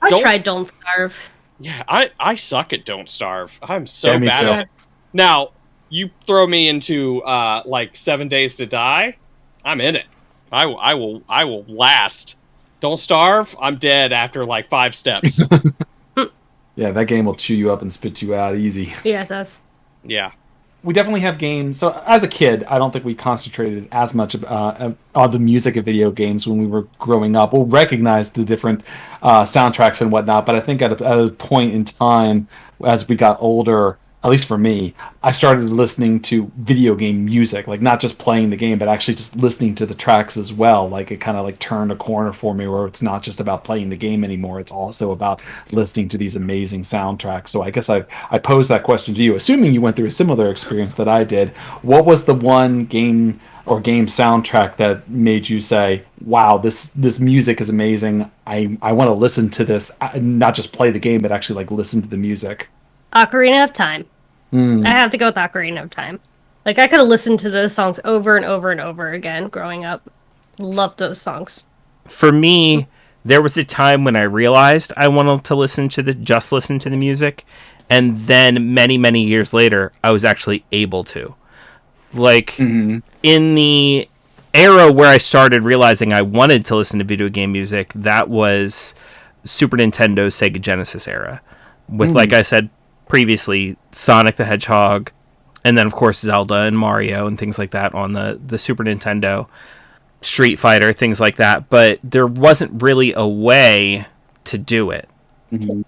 S5: I tried Don't Starve.
S3: Yeah, I suck at Don't Starve. I'm so
S4: Yeah, me
S3: bad
S4: too.
S3: at it. Now, you throw me into like 7 Days to Die, I'm in it. I will last. Don't Starve, I'm dead after like 5 steps.
S4: Yeah, that game will chew you up and spit you out easy.
S5: Yeah, it does.
S3: Yeah.
S4: We definitely have games. So as a kid, I don't think we concentrated as much on the music of video games when we were growing up. We'll recognize the different soundtracks and whatnot, but I think at a point in time, as we got older, at least for me, I started listening to video game music, like not just playing the game, but actually just listening to the tracks as well. Like it kind of like turned a corner for me where it's not just about playing the game anymore. It's also about listening to these amazing soundtracks. So I guess I posed that question to you, assuming you went through a similar experience that I did. What was the one game or game soundtrack that made you say, wow, this music is amazing. I want to listen to this, not just play the game, but actually like listen to the music.
S5: Ocarina of Time.
S4: Mm.
S5: I have to go with Ocarina of Time. Like, I could have listened to those songs over and over and over again growing up. Loved those songs.
S2: For me, there was a time when I realized I wanted to listen to the music, and then many years later, I was actually able to. Like, in the era where I started realizing I wanted to listen to video game music, that was Super Nintendo, Sega Genesis era. With, like I said previously, Sonic the Hedgehog, And then, of course, Zelda and Mario and things like that on the Super Nintendo, Street Fighter, things like that. But there wasn't really a way to do it.
S4: Mhm.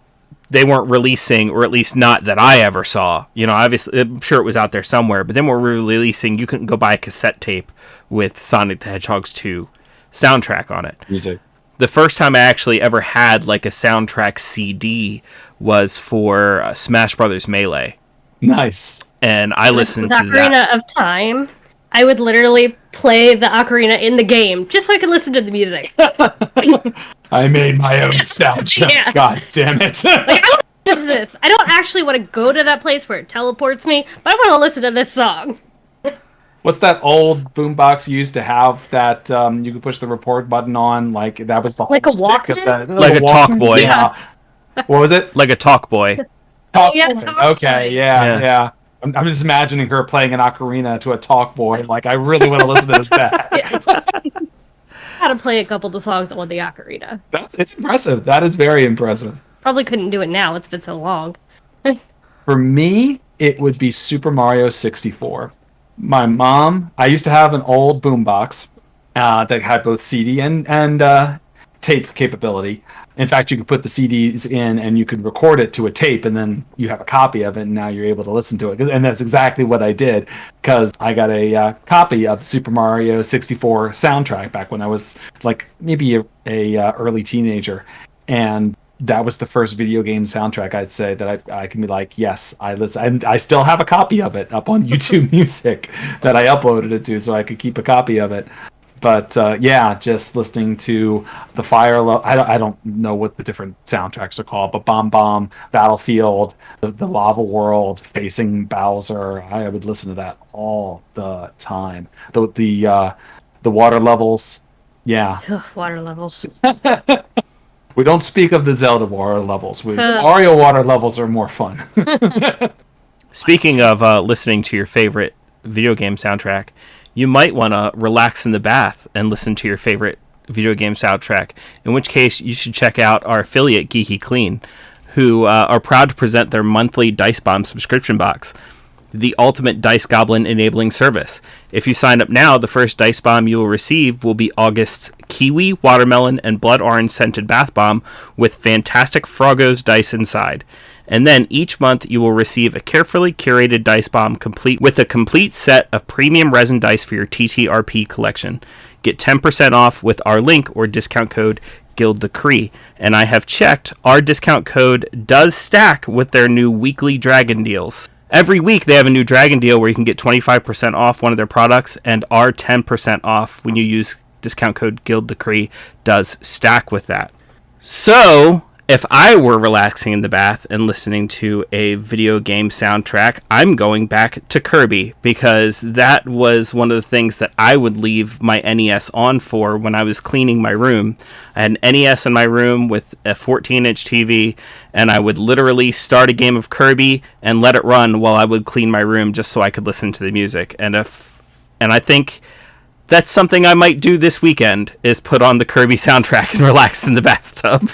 S2: They weren't releasing, or at least not that I ever saw. Obviously, I'm sure it was out there somewhere, but then we're releasing, you couldn't go buy a cassette tape with Sonic the Hedgehog's 2 soundtrack on it.
S4: Music.
S2: The first time I actually ever had like a soundtrack CD was for Smash Brothers Melee.
S4: Nice.
S2: And I listened
S5: with
S2: to that.
S5: Ocarina of Time, I would literally play the ocarina in the game just so I could listen to the music.
S4: I made my own soundtrack.
S5: Yeah.
S4: God damn it.
S5: Like, I don't listen to this. I don't actually want to go to that place where it teleports me, but I want to listen to this song.
S4: What's that old boombox you used to have that you could push the record button on? Like, that was the
S5: Like
S4: whole
S5: a
S4: stick of
S5: Walkman?
S4: that.
S2: Like a Talk
S4: Walkman?
S2: Boy.
S4: Yeah. What was it?
S2: Like a Talk Boy.
S4: Talk
S5: Yeah,
S4: Boy.
S5: Talk
S4: Okay,
S5: Boy.
S4: yeah. I'm just imagining her playing an ocarina to a Talk Boy. Like, I really want to listen to this back.
S5: Yeah. How to play a couple of the songs on the ocarina.
S4: It's impressive. That is very impressive.
S5: Probably couldn't do it now. It's been so long.
S4: For me, it would be Super Mario 64. My mom, I used to have an old boombox that had both CD and tape capability. In fact, you could put the CDs in and you could record it to a tape, and then you have a copy of it, and now you're able to listen to it. And that's exactly what I did, because I got a copy of the Super Mario 64 soundtrack back when I was like maybe a early teenager, and that was the first video game soundtrack I'd say that I can be like, yes, I listen. And I still have a copy of it up on YouTube Music that I uploaded it to, so I could keep a copy of it. But yeah, just listening to the I don't know what the different soundtracks are called, but Bomb Bomb, Battlefield, the Lava World, Facing Bowser. I would listen to that all the time. The water levels, yeah.
S5: Ugh, water levels.
S4: We don't speak of the Zelda water levels. The Mario water levels are more fun.
S2: Speaking of listening to your favorite video game soundtrack, you might want to relax in the bath and listen to your favorite video game soundtrack, in which case you should check out our affiliate, Geeky Clean, who are proud to present their monthly Dice Bomb subscription box, the ultimate Dice Goblin enabling service. If you sign up now, the first Dice Bomb you will receive will be August's Kiwi, Watermelon, and Blood Orange scented bath bomb with fantastic Froggo's dice inside. And then each month you will receive a carefully curated dice bomb complete with a complete set of premium resin dice for your TTRP collection. Get 10% off with our link or discount code Guild Decree. And I have checked, our discount code does stack with their new weekly Dragon deals. Every week they have a new Dragon deal where you can get 25% off one of their products, and our 10% off when you use discount code Guild Decree does stack with that. So, if I were relaxing in the bath and listening to a video game soundtrack, I'm going back to Kirby, because that was one of the things that I would leave my NES on for when I was cleaning my room. I had an NES in my room with a 14-inch TV, and I would literally start a game of Kirby and let it run while I would clean my room just so I could listen to the music. And I think that's something I might do this weekend, is put on the Kirby soundtrack and relax in the bathtub.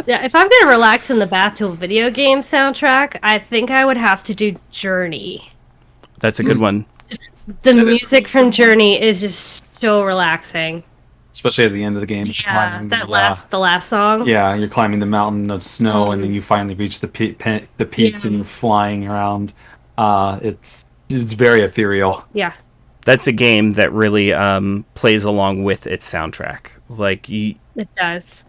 S5: Yeah, if I'm gonna relax in the bath to a video game soundtrack, I think I would have to do Journey.
S2: That's a good one.
S5: The music from Journey is just so relaxing.
S4: Especially at the end of the game.
S5: Yeah, the last song.
S4: Yeah, you're climbing the mountain of snow, and then you finally reach the peak,
S5: Yeah.
S4: and you're flying around. It's very ethereal.
S5: Yeah.
S2: That's a game that really plays along with its soundtrack.
S5: It does.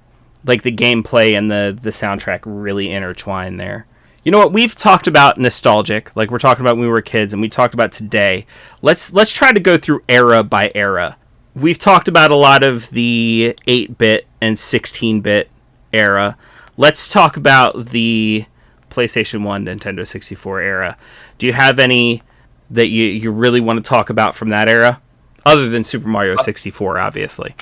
S2: Like the gameplay and the soundtrack really intertwine there. You know what? We've talked about nostalgic, like we're talking about when we were kids, and we talked about today. Let's try to go through era by era. We've talked about a lot of the 8-bit and 16-bit era. Let's talk about the PlayStation 1, Nintendo 64 era. Do you have any that you really want to talk about from that era? Other than Super Mario 64, obviously.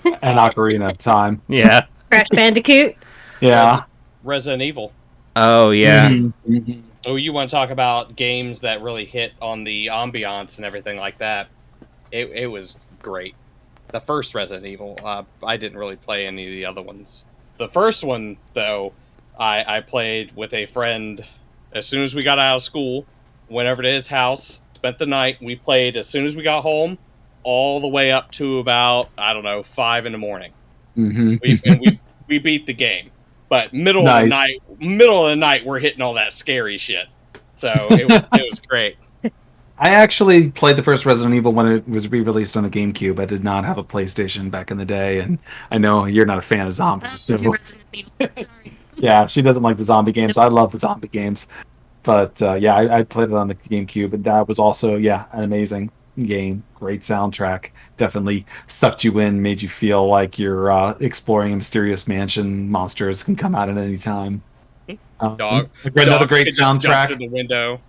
S4: And Ocarina of Time.
S2: Yeah.
S5: Crash Bandicoot.
S4: Yeah.
S3: Resident Evil.
S2: Oh, yeah.
S4: Mhm.
S3: Oh, you want to talk about games that really hit on the ambiance and everything like that? It was great. The first Resident Evil, I didn't really play any of the other ones. The first one, though, I played with a friend as soon as we got out of school. went over to his house, spent the night. We played as soon as we got home, all the way up to about, I don't know, 5 in the morning. We beat the game. But middle of the night, we're hitting all that scary shit. So it was great.
S4: I actually played the first Resident Evil when it was re-released on the GameCube. I did not have a PlayStation back in the day, and I know you're not a fan of zombies. So... yeah, she doesn't like the zombie games. I love the zombie games. But yeah, I played it on the GameCube, and that was also, an amazing game. Great soundtrack. Definitely sucked you in, made you feel like you're exploring a mysterious mansion. Monsters can come out at any time. Another great soundtrack.
S3: Jump through the window.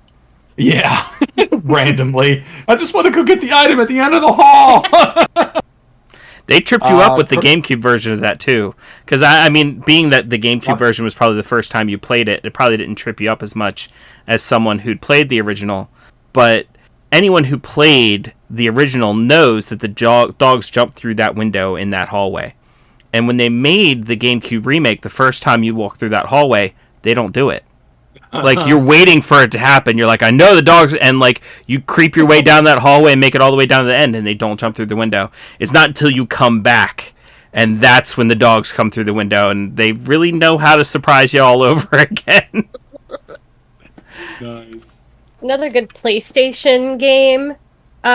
S4: Yeah, randomly. I just want to go get the item at the end of the hall.
S2: They tripped you up with the GameCube version of that too, because I mean, being that the GameCube version was probably the first time you played it, it probably didn't trip you up as much as someone who'd played the original. But anyone who played the original knows that the dogs jump through that window in that hallway. And when they made the GameCube remake, the first time you walk through that hallway, they don't do it. Like, you're waiting for it to happen. You're like, I know the dogs, and like, you creep your way down that hallway and make it all the way down to the end, and they don't jump through the window. It's not until you come back, and that's when the dogs come through the window, and they really know how to surprise you all over again.
S4: Nice.
S5: Another good PlayStation game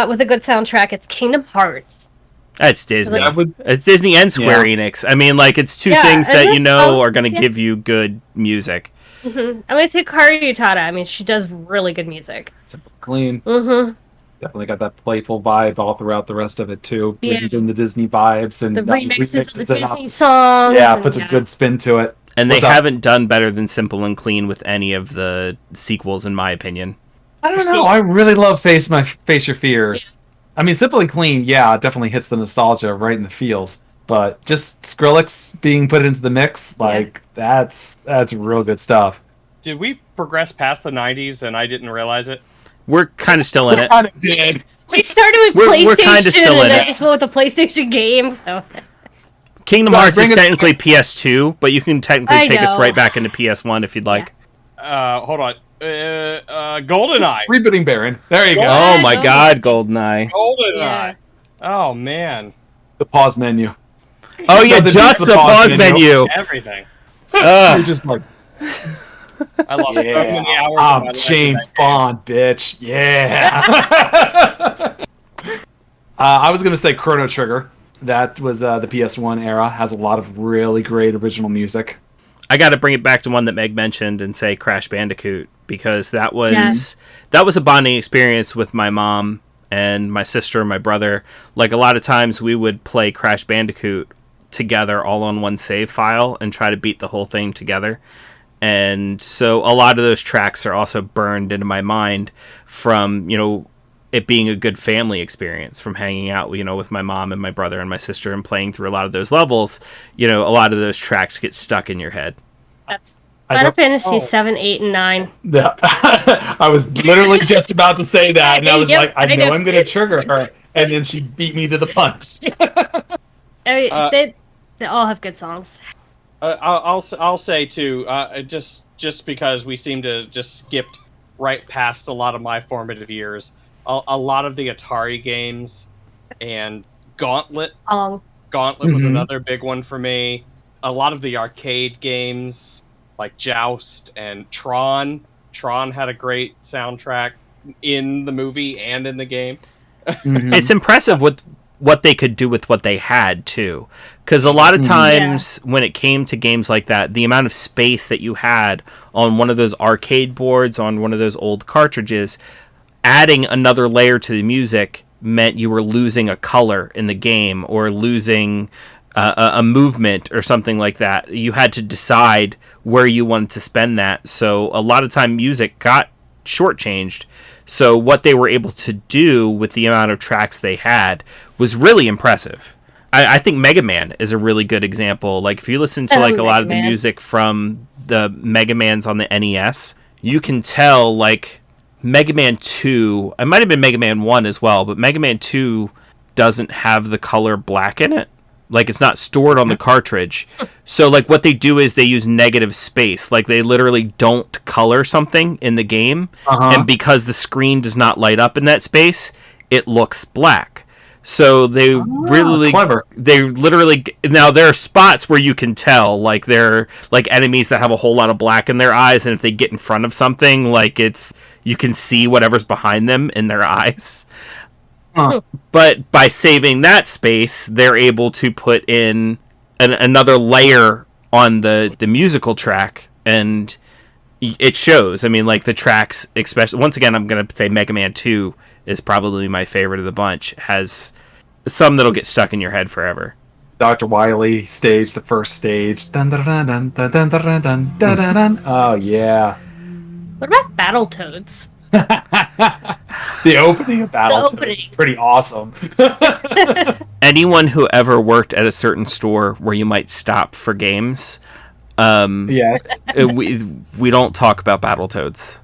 S5: with a good soundtrack, it's Kingdom Hearts.
S2: That's Disney. It's Disney and Square Enix. I mean, like, it's two things that you know are going to give you good music.
S5: Mm-hmm. I'm going to say Karu Utada. I mean, she does really good music.
S4: Simple, clean.
S5: Mm-hmm.
S4: Definitely got that playful vibe all throughout the rest of it, too. Brings in the Disney vibes and
S5: the remixes of the Disney songs.
S4: Yeah, puts a good spin to it.
S2: And they haven't done better than Simple and Clean with any of the sequels, in my opinion.
S4: I don't know. I really love Face Your Fears. Yeah. I mean, Simple and Clean, it definitely hits the nostalgia right in the feels. But just Skrillex being put into the mix, that's real good stuff.
S3: Did we progress past the 90s and I didn't realize it?
S2: We're kind of still in it.
S5: We started with PlayStation,
S2: we're kind of still in
S5: and I just went with the PlayStation games. So.
S2: Kingdom Hearts is technically PS2, but you can technically take us right back into PS1 if you'd like.
S3: Hold on. GoldenEye.
S4: Rebooting Baron. There you go.
S2: Oh my God, GoldenEye.
S3: GoldenEye. Yeah. Oh man.
S4: The pause menu.
S2: Oh yeah, just the pause menu.
S3: Everything.
S4: You're just like.
S3: I lost so many hours.
S4: I'm James Bond, bitch. Yeah. I was gonna say Chrono Trigger. That was the PS1 era. Has a lot of really great original music.
S2: I got to bring it back to one that Meg mentioned and say Crash Bandicoot, because that was a bonding experience with my mom and my sister and my brother. Like, a lot of times we would play Crash Bandicoot together all on one save file and try to beat the whole thing together. And so a lot of those tracks are also burned into my mind from, it being a good family experience, from hanging out, with my mom and my brother and my sister and playing through a lot of those levels. A lot of those tracks get stuck in your head.
S5: Final Fantasy 7, 8, and 9.
S4: Yeah. I was literally just about to say that, and I was like, I know I'm going to trigger her, and then she beat me to the punch.
S5: They all have good songs.
S3: I'll say too, just because we seem to just skipped right past a lot of my formative years. A lot of the Atari games and Gauntlet. Gauntlet was another big one for me. A lot of the arcade games like Joust and Tron. Tron had a great soundtrack in the movie and in the game.
S2: It's impressive what they could do with what they had too, because a lot of times when it came to games like that, the amount of space that you had on one of those arcade boards, on one of those old cartridges, adding another layer to the music meant you were losing a color in the game or losing a movement or something like that. You had to decide where you wanted to spend that. So a lot of time music got shortchanged. So what they were able to do with the amount of tracks they had was really impressive. I think Mega Man is a really good example. Like, if you listen to like a lot of the music from the Mega Mans on the NES, you can tell like Mega Man 2, it might have been Mega Man 1 as well, but Mega Man 2 doesn't have the color black in it. Like, it's not stored on the cartridge. So, like, what they do is they use negative space. Like, they literally don't color something in the game. And because the screen does not light up in that space, it looks black. So they
S4: clever.
S2: they literally, now there are spots where you can tell, like, they're like enemies that have a whole lot of black in their eyes. And if they get in front of something, like, you can see whatever's behind them in their eyes. But by saving that space, they're able to put in another layer on the musical track, and it shows. I mean, like, the tracks, especially, once again, I'm going to say Mega Man 2 is probably my favorite of the bunch, has some that'll get stuck in your head forever.
S4: Dr. Wily stage, the first stage. Dun, dun, dun, dun, dun, dun, dun, dun, dun, dun, dun. Oh, yeah.
S5: What about Battletoads?
S4: The opening of Battletoads is pretty awesome.
S2: Anyone who ever worked at a certain store where you might stop for games,
S4: Yes.
S2: we don't talk about Battletoads.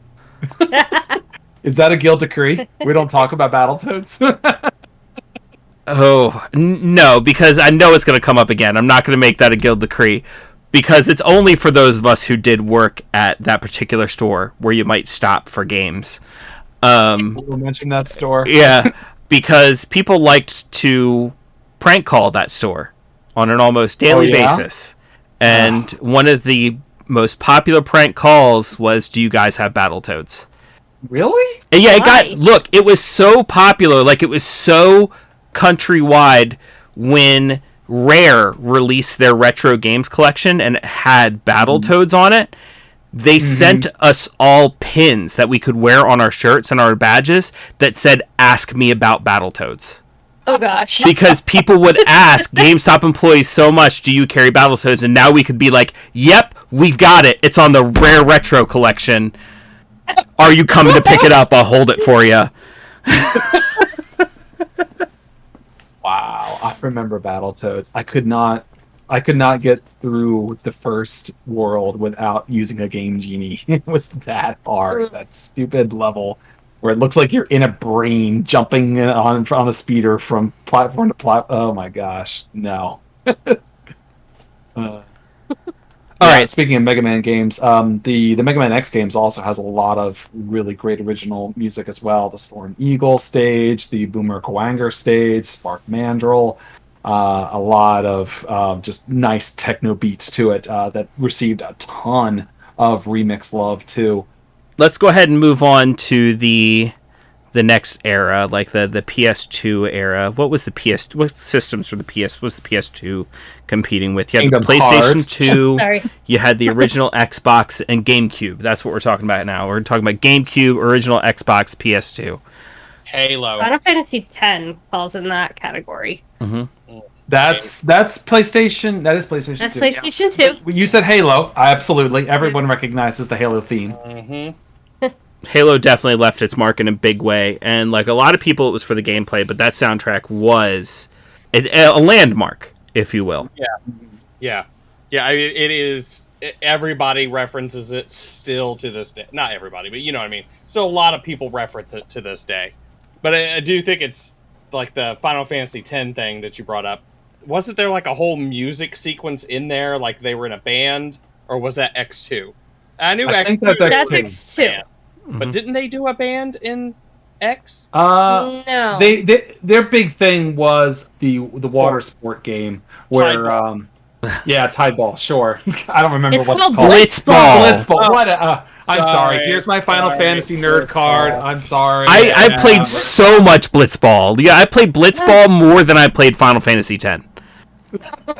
S4: Is that a guild decree? We don't talk about Battletoads?
S2: Oh, no, because I know it's going to come up again. I'm not going to make that a guild decree, because it's only for those of us who did work at that particular store where you might stop for games.
S4: We'll mention that store.
S2: Yeah, because people liked to prank call that store on an almost daily basis. And one of the most popular prank calls was, "Do you guys have Battletoads?"
S4: Really?
S2: And yeah,
S5: Why?
S2: it was so popular, like, it was so countrywide when Rare released their retro games collection and it had Battletoads on it. They sent us all pins that we could wear on our shirts and our badges that said, "Ask me about Battletoads."
S5: Oh gosh.
S2: Because people would ask GameStop employees so much, "Do you carry Battletoads?" And now we could be like, "Yep, we've got it. It's on the Rare Retro collection. Are you coming to pick it up? I'll hold it for you."
S4: Wow, I remember Battletoads. I could not get through the first world without using a Game Genie. It was that hard. That stupid level where it looks like you're in a brain jumping on a speeder from platform to platform. Oh my gosh, no.
S2: All right.
S4: Speaking of Mega Man games, the Mega Man X games also has a lot of really great original music as well. The Storm Eagle stage, the Boomer Kawanger stage, Spark Mandrill, a lot of just nice techno beats to it that received a ton of remix love too.
S2: Let's go ahead and move on to the next era, like the PS2 era. What was what systems for the PS was the PS2 competing with? You had the
S4: Kingdom
S2: PlayStation
S4: Hearts.
S2: 2,
S5: Sorry.
S2: you had the original Xbox and GameCube. That's what we're talking about now. We're talking about GameCube, original Xbox, PS2.
S3: Halo.
S5: Final Fantasy X falls in that category.
S4: That's PlayStation. That is PlayStation.
S5: That's
S4: 2.
S5: PlayStation
S4: Yeah.
S5: 2.
S4: You said Halo. Absolutely, everyone recognizes the Halo theme.
S2: Halo definitely left its mark in a big way, and like a lot of people, it was for the gameplay, but that soundtrack was a landmark, if you will.
S3: Yeah. I mean, it is. Everybody references it still to this day. Not everybody, but you know what I mean. Still, a lot of people reference it to this day. But I do think it's like the Final Fantasy X thing that you brought up. Wasn't there like a whole music sequence in there, like they were in a band, or was that X2? I knew
S4: I
S3: X2.
S4: think that's
S5: That's
S4: X2.
S5: X2.
S3: But didn't they do a band in X?
S5: No.
S4: Their big thing was the water sport game where Tide Ball, sure. I don't remember
S5: It's
S4: what it's
S5: called
S4: called.
S2: Blitzball.
S4: Blitzball. What? I'm sorry.
S3: Sorry.
S4: Here's my Final Fantasy nerd card. I'm sorry.
S2: I played so much Blitzball. Yeah, I played Blitzball more than I played Final Fantasy X.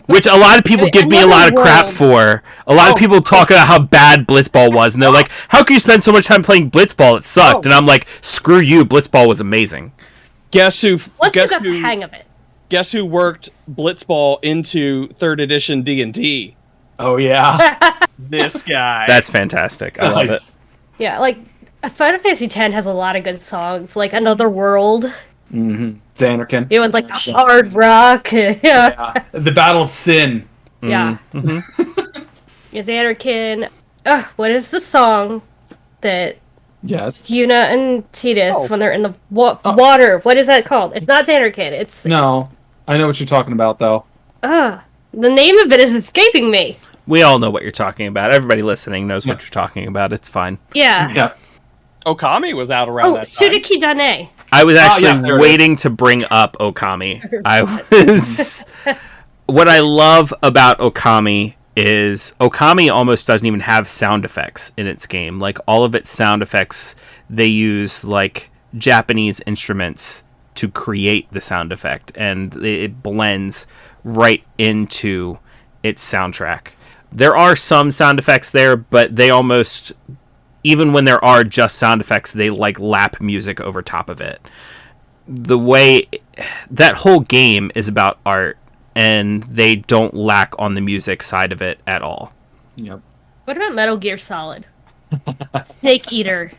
S2: Which a lot of people give me a lot of crap for. A lot of people talk about how bad Blitzball was, and they're like, "How can you spend so much time playing Blitzball? It sucked." And I'm like, "Screw you! Blitzball was amazing."
S3: Guess who?
S5: Once
S3: guess
S5: you got
S3: who?
S5: the hang of it.
S3: Guess who worked Blitzball into 3rd edition D&D?
S4: Oh yeah.
S3: This guy.
S2: That's fantastic. I love it.
S4: Nice.
S5: Yeah, like Final Fantasy X has a lot of good songs, like Another World.
S4: Xanarkin.
S5: You know, and like the hard rock. Yeah.
S4: Yeah. The Battle of Sin.
S5: Yeah. It's Anarchin. What is the song that
S4: Yes.
S5: Yuna and Tidus when they're in the water? What is that called? It's not Xanarkin. It's
S4: No. I know what you're talking about though.
S5: The name of it is escaping me.
S2: We all know what you're talking about. Everybody listening knows what you're talking about. It's fine.
S5: Yeah.
S4: Yeah.
S3: Okami was out around that time.
S5: Sudaki Dane.
S2: I was actually
S4: there it
S2: waiting to bring up Okami. I was. What I love about Okami is Okami almost doesn't even have sound effects in its game. Like, all of its sound effects, they use, like, Japanese instruments to create the sound effect, and it blends right into its soundtrack. There are some sound effects there, but they almost, even when there are just sound effects, they like lap music over top of it. The way that whole game is about art, and they don't lack on the music side of it at all.
S4: Yep.
S5: What about Metal Gear Solid? Snake Eater.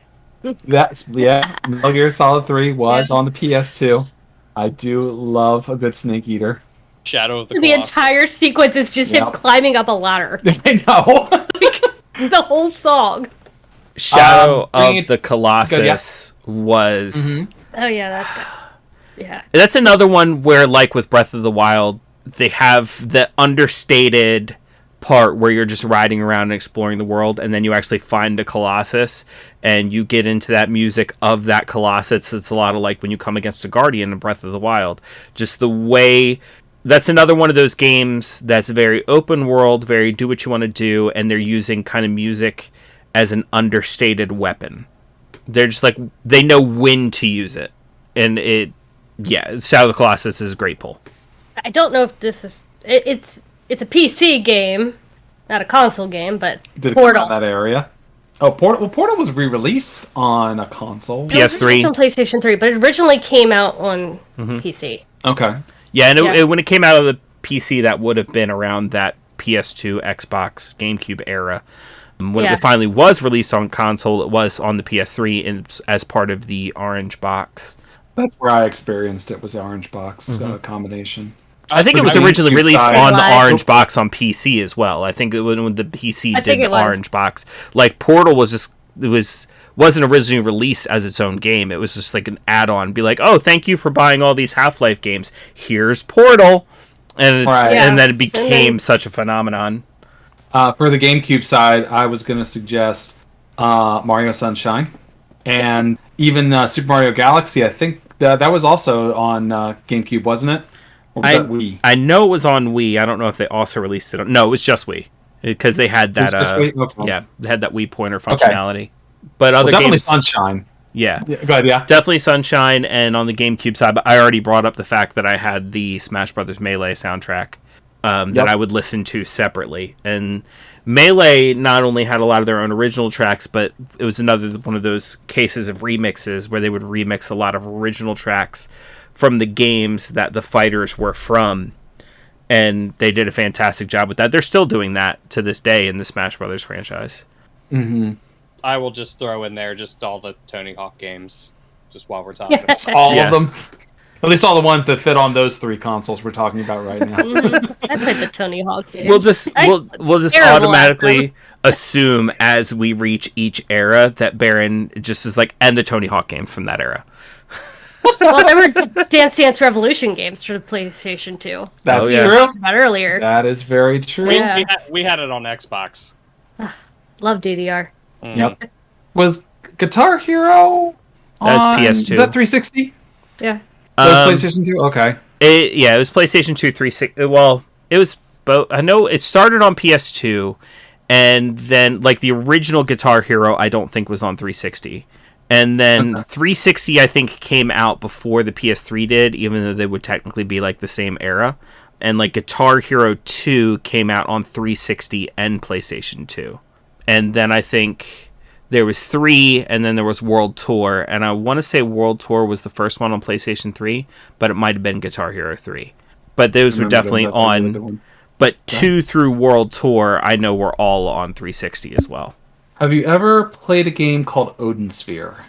S4: Metal Gear Solid 3 was on the PS2. I do love a good Snake Eater.
S3: Shadow of the
S5: The
S3: Colossus.
S5: entire sequence is just him climbing up a ladder.
S4: I know.
S5: The whole song.
S2: Shadow of the Colossus was...
S4: Mm-hmm.
S5: Oh yeah, that's good. Yeah.
S2: That's another one where, like with Breath of the Wild, they have the understated part where you're just riding around and exploring the world, and then you actually find the Colossus, and you get into that music of that Colossus. It's a lot of like when you come against a Guardian in Breath of the Wild. Just the way... That's another one of those games that's very open world, very do what you want to do, and they're using kind of music as an understated weapon. They're just like, they know when to use it. And Shadow of the Colossus is a great pull.
S5: I don't know if this is... It's a PC game, not a console game, but
S4: Did it
S5: Portal.
S4: come out that area? Oh, Portal. Well, Portal was re-released on a console.
S5: It was
S2: PS3.
S5: released on PlayStation 3, but it originally came out on PC.
S4: Okay.
S2: Yeah, and when it came out of the PC, that would have been around that PS2, Xbox, GameCube era. When it finally was released on console, it was on the PS3 as part of the Orange Box.
S4: That's where I experienced it, was the Orange Box combination.
S2: I think it was
S4: I mean,
S2: originally released
S4: side.
S2: on the
S5: Live.
S2: Orange Box on PC as well. I think when the PC
S5: I
S2: did
S5: think
S2: the
S5: it was.
S2: Orange Box, like Portal wasn't originally released as its own game. It was just like an add-on. Be like, oh, thank you for buying all these Half-Life games. Here's Portal, and
S4: Right.
S2: and then it became such a phenomenon.
S4: For the GameCube side, I was going to suggest Mario Sunshine, and even Super Mario Galaxy. I think that was also on GameCube, wasn't it? Or was that Wii?
S2: I know it was on Wii. I don't know if they also released it on... No, it was just Wii. Because they had that...
S4: It was just Wii? Okay.
S2: Yeah, they had that Wii pointer functionality. But
S4: Well,
S2: other
S4: definitely
S2: games...
S4: Sunshine.
S2: Yeah.
S4: Go ahead, yeah.
S2: Definitely Sunshine, and on the GameCube side, but I already brought up the fact that I had the Smash Brothers Melee soundtrack that I would listen to separately. And Melee not only had a lot of their own original tracks, but it was another one of those cases of remixes where they would remix a lot of original tracks from the games that the fighters were from. And they did a fantastic job with that. They're still doing that to this day in the Smash Brothers franchise.
S4: Mm-hmm.
S3: I will just throw in there just all the Tony Hawk games, just while we're talking.
S5: Yes.
S4: All of them. At least all the ones that fit on those three consoles we're talking about right now.
S5: I played the Tony Hawk games.
S2: We'll just
S5: terrible
S2: automatically assume as we reach each era that Baron just is like, and the Tony Hawk games from that era.
S5: Well, there were Dance Dance Revolution games for the PlayStation 2.
S4: That's
S2: yeah.
S4: true.
S5: About earlier.
S4: That is very true.
S5: Yeah.
S3: We had it on Xbox.
S5: Love DDR.
S4: Yep. Was Guitar Hero
S2: That was
S4: on...
S2: PS2.
S4: Is that 360?
S5: Yeah.
S4: That was PlayStation 2? Okay.
S2: It was PlayStation 2, 360. Well, it was both. I know it started on PS2, and then like the original Guitar Hero, I don't think was on 360. And then 360, I think, came out before the PS3 did, even though they would technically be like the same era. And like Guitar Hero 2 came out on 360 and PlayStation 2. And then I think there was 3, and then there was World Tour. And I want to say World Tour was the first one on PlayStation 3, but it might have been Guitar Hero 3. But those were definitely on. But 2 through World Tour, I know were all on 360 as well.
S4: Have you ever played a game called Odin Sphere?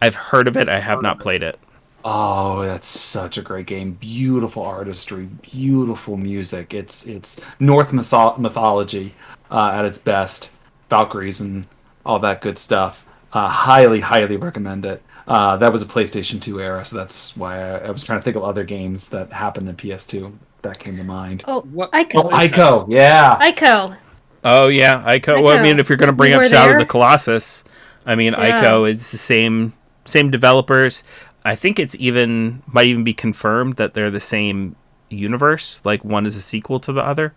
S2: I've heard of it. I have not played it.
S4: Oh, that's such a great game. Beautiful artistry, beautiful music. It's Norse mythology at its best. Valkyries and all that good stuff. Highly, highly recommend it. That was a PlayStation 2 era, so that's why I was trying to think of other games that happened in PS2. that came to mind.
S5: Oh,
S3: What-
S5: Ico.
S4: Oh, Ico, yeah.
S5: Ico.
S2: Oh yeah, Ico. Well, I mean,
S5: Ico.
S2: if you're going to bring
S5: You
S2: up
S5: were
S2: Shadow of
S5: there?
S2: the Colossus, I mean,
S5: Yeah.
S2: Ico is the same developers. I think it's might even be confirmed that they're the same universe. Like one is a sequel to the other.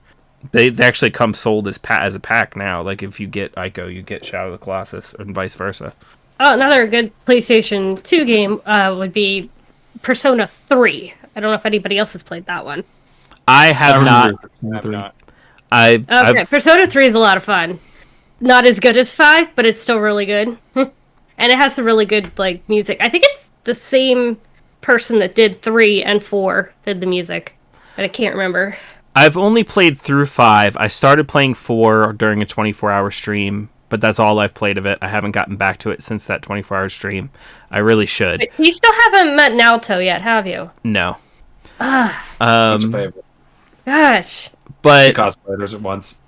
S2: They actually come sold as a pack now. Like if you get Ico, you get Shadow of the Colossus, and vice versa.
S5: Oh, another good PlayStation 2 game would be Persona 3. I don't know if anybody else has played that one.
S2: I have not.
S3: I have not.
S5: Okay, Persona 3 is a lot of fun. Not as good as 5, but it's still really good. And it has some really good like music. I think it's the same person that did 3 and 4 did the music, but I can't remember.
S2: I've only played through 5. I started playing 4 during a 24-hour stream, but that's all I've played of it. I haven't gotten back to it since that 24-hour stream. I really should.
S5: But you still haven't met Naoto yet, have you?
S2: No.
S5: Ah,
S4: What's your favorite?
S5: gosh.
S2: But
S4: Cosplayers at once.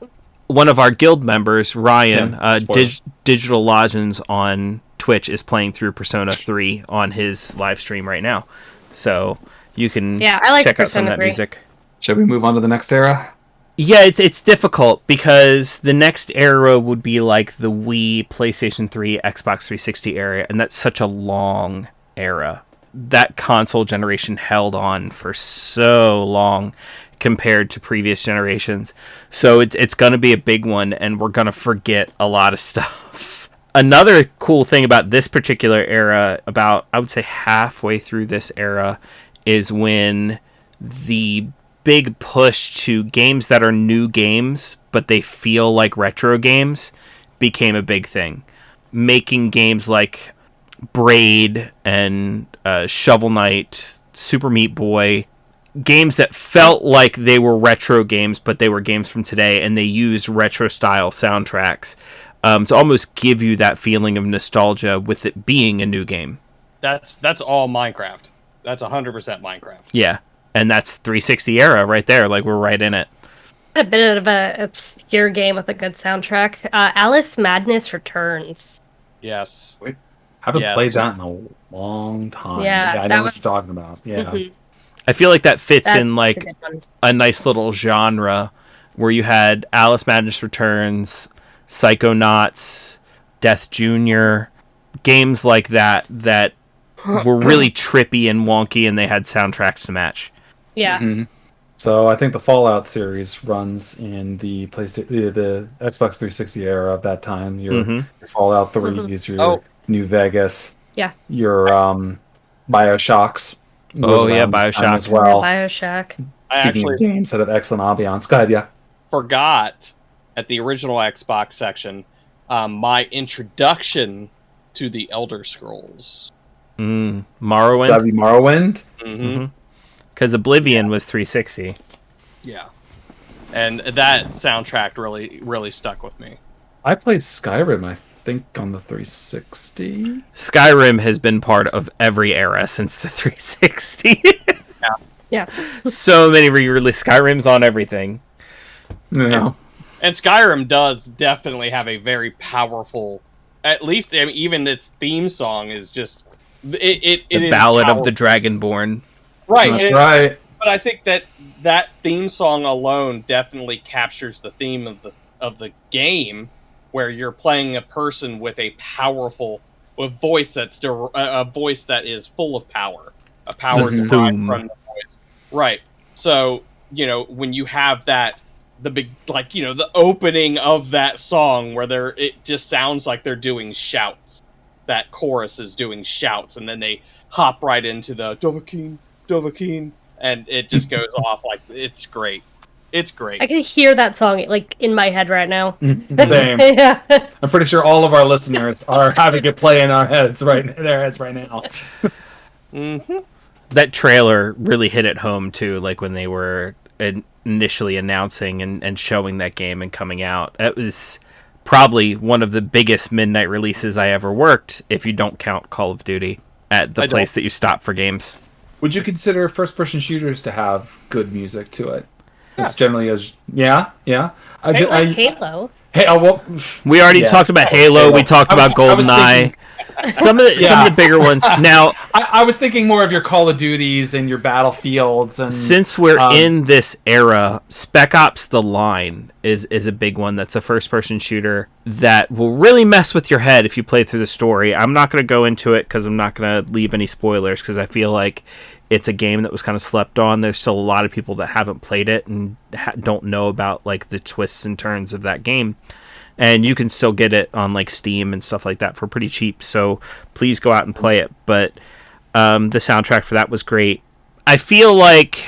S2: one of our guild members, Ryan,
S4: Yeah, spoilers.
S2: Digital Lodgins on Twitch, is playing through Persona 3 on his live stream right now. So you can
S5: Yeah, I like
S2: check out some
S5: Persona
S2: of that
S5: 3.
S2: music.
S4: Shall we move on to the next era?
S2: Yeah, it's difficult because the next era would be like the Wii, PlayStation 3, Xbox 360 era, and that's such a long era. That console generation held on for so long compared to previous generations. So it's going to be a big one, and we're going to forget a lot of stuff. Another cool thing about this particular era, about, I would say halfway through this era, is when the big push to games that are new games, but they feel like retro games, became a big thing. Making games like Braid and Shovel Knight, Super Meat Boy, games that felt like they were retro games, but they were games from today, and they used retro style soundtracks to almost give you that feeling of nostalgia with it being a new game.
S3: That's all Minecraft. That's 100% Minecraft.
S2: Yeah, and that's 360 era right there. Like, we're right in it.
S5: A bit of a obscure game with a good soundtrack. Alice Madness Returns.
S3: Yes.
S4: Haven't
S3: Yes.
S4: played that in a long time.
S5: Yeah,
S4: I
S5: that
S4: know what
S5: was-
S4: you're talking about. Yeah.
S5: Mhm.
S2: I feel like that fits
S5: That's
S2: in
S5: a
S2: like
S5: good one.
S2: a nice little genre where you had Alice Madness Returns, Psychonauts, Death Junior, games like that were really trippy and wonky, and they had soundtracks to match.
S5: Yeah.
S4: Mhm. So I think the Fallout series runs in the PlayStation, the Xbox 360 era of that time. Your
S2: Mhm.
S4: Fallout 3s, your
S3: Oh.
S4: New Vegas,
S5: Yeah.
S4: your Bioshocks.
S2: Oh,
S4: was
S2: yeah,
S4: around the time
S2: Bioshock.
S4: as well.
S5: Bioshock.
S3: I
S4: Speaking
S3: actually
S4: of games that have excellent ambiance, go ahead. Yeah.
S3: forgot at the original Xbox section my introduction to the Elder Scrolls.
S4: That'd
S2: Morrowind,
S4: be Morrowind.
S3: Mm-hmm.
S2: because Oblivion was 360.
S3: Yeah. And that soundtrack really stuck with me.
S4: I played Skyrim, I think, on the 360.
S2: Skyrim has been part of every era since the 360.
S5: Yeah.
S2: So many re-release Skyrim's on everything.
S4: Yeah.
S3: And Skyrim does definitely have a very powerful, at least I mean, even its theme song is just it
S2: The
S3: is
S2: Ballad of
S3: powerful.
S2: the Dragonborn.
S3: Right.
S4: That's
S3: and-
S4: right.
S3: But I think that theme song alone definitely captures the theme of the game, where you're playing a person with a powerful voice a voice that is full of power, a power
S2: The
S3: derived
S2: thum.
S3: from the voice. Right. So when you have that, the big the opening of that song where it just sounds like they're doing shouts. That chorus is doing shouts, and then they hop right into the Dovahkiin, Dovahkiin. And it just goes off like it's great. It's great.
S5: I can hear that song like in my head right now.
S4: Same.
S5: Yeah.
S4: I'm pretty sure all of our listeners are having it play in our heads right now.
S3: Mm-hmm.
S2: That trailer really hit it home too, like when they were initially announcing and showing that game and coming out. It was probably one of the biggest midnight releases I ever worked, if you don't count Call of Duty, at the
S3: I
S2: place
S3: don't.
S2: that you stop for games.
S4: Would you consider first-person shooters to have good music to it? It's generally as yeah.
S5: I like Halo.
S4: Hey,
S2: We already talked about Halo. We talked about GoldenEye. Some of the bigger ones. Now,
S4: I was thinking more of your Call of Duties and your Battlefields. And
S2: since we're in this era, Spec Ops: The Line is a big one. That's a first-person shooter that will really mess with your head if you play through the story. I'm not going to go into it because I'm not going to leave any spoilers because I feel like it's a game that was kind of slept on. There's still a lot of people that haven't played it and don't know about like the twists and turns of that game. And you can still get it on like Steam and stuff like that for pretty cheap. So please go out and play it. But the soundtrack for that was great. I feel like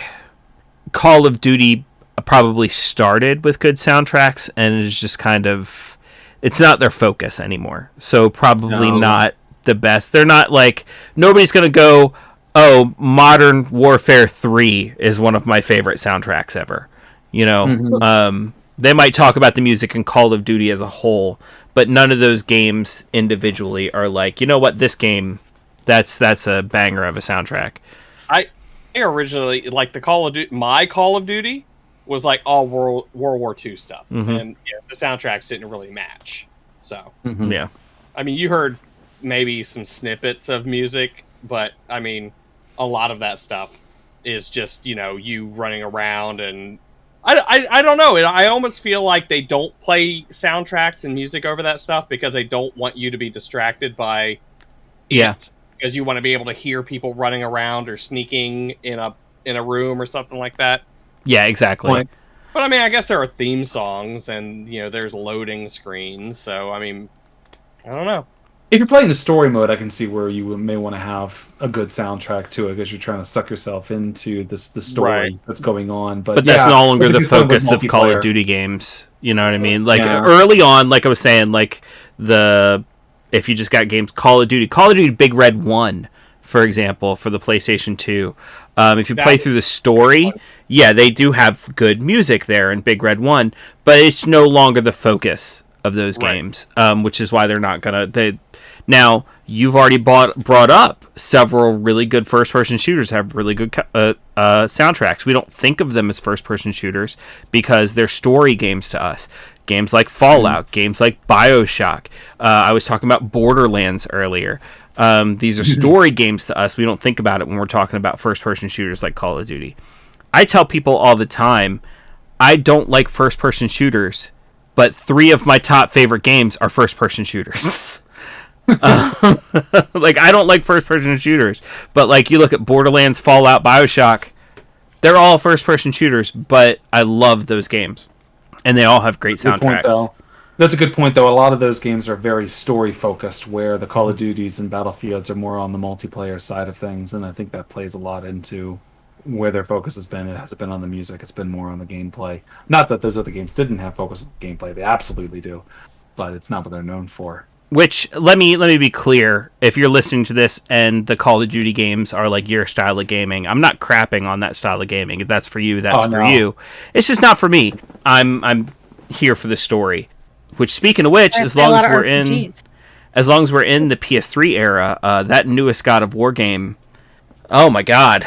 S2: Call of Duty probably started with good soundtracks and is just kind of, it's not their focus anymore. So probably not the best. They're not like, nobody's going to go, oh, Modern Warfare 3 is one of my favorite soundtracks ever. You know, they might talk about the music in Call of Duty as a whole, but none of those games individually are like, you know what, this game, that's a banger of a soundtrack.
S3: I originally, like, my Call of Duty was like all World War II stuff, and the soundtracks didn't really match. So,
S2: yeah.
S3: I mean, you heard maybe some snippets of music, but, I mean, a lot of that stuff is just, you running around and I don't know. I almost feel like they don't play soundtracks and music over that stuff because they don't want you to be distracted by it. Because you want to be able to hear people running around or sneaking in a room or something like that.
S2: Yeah, exactly.
S3: But I mean, I guess there are theme songs and there's loading screens. So I mean, I don't know.
S4: If you're playing the story mode, I can see where you may want to have a good soundtrack to it because you're trying to suck yourself into the story that's going on. But
S2: that's no longer the focus of Call of Duty games. You know what I mean? Like early on, like I was saying, like if you just got games, Call of Duty Big Red 1, for example, for the PlayStation 2. If you play through the story, they do have good music there in Big Red 1, but it's no longer the focus of those games, which is why they're not gonna. Now you've already brought up several really good first-person shooters have really good soundtracks. We don't think of them as first-person shooters because they're story games to us. Games like Fallout, games like BioShock. I was talking about Borderlands earlier. These are story games to us. We don't think about it when we're talking about first-person shooters like Call of Duty. I tell people all the time, I don't like first-person shooters, but 3 of my top favorite games are first-person shooters. Like, I don't like first-person shooters, but like you look at Borderlands, Fallout, BioShock, they're all first-person shooters, but I love those games, and they all have great soundtracks.
S4: That's a good point, though. A lot of those games are very story-focused, where the Call of Duties and Battlefields are more on the multiplayer side of things, and I think that plays a lot into where their focus has been. It hasn't been on the music, it's been more on the gameplay. Not that those other games didn't have focus on gameplay, they absolutely do, but it's not what they're known for.
S2: Which, let me be clear, if you're listening to this and the Call of Duty games are like your style of gaming, I'm not crapping on that style of gaming. If that's for you, that's for you. It's just not for me. I'm here for the story. Which, speaking of which, as long as we're in the PS3 era, that newest God of War game, oh my god.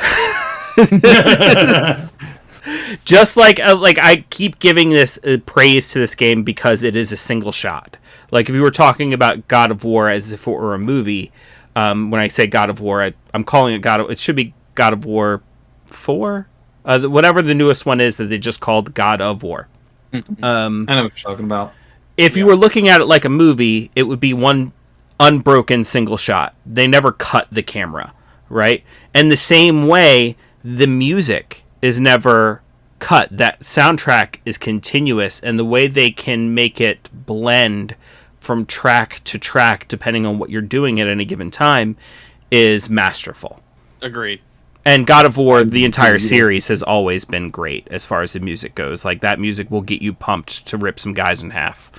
S2: Just like I keep giving this praise to this game because it is a single shot. Like, if you were talking about God of War as if it were a movie, when I say God of War, I'm calling it it should be God of War 4? Whatever the newest one is that they just called God of War.
S4: I know what you're talking about.
S2: If you were looking at it like a movie, it would be one unbroken single shot. They never cut the camera, right? And the same way, the music is never cut. That soundtrack is continuous, and the way they can make it blend from track to track, depending on what you're doing at any given time, is masterful.
S3: Agreed.
S2: And God of War, the entire series, has always been great as far as the music goes. Like, that music will get you pumped to rip some guys in half.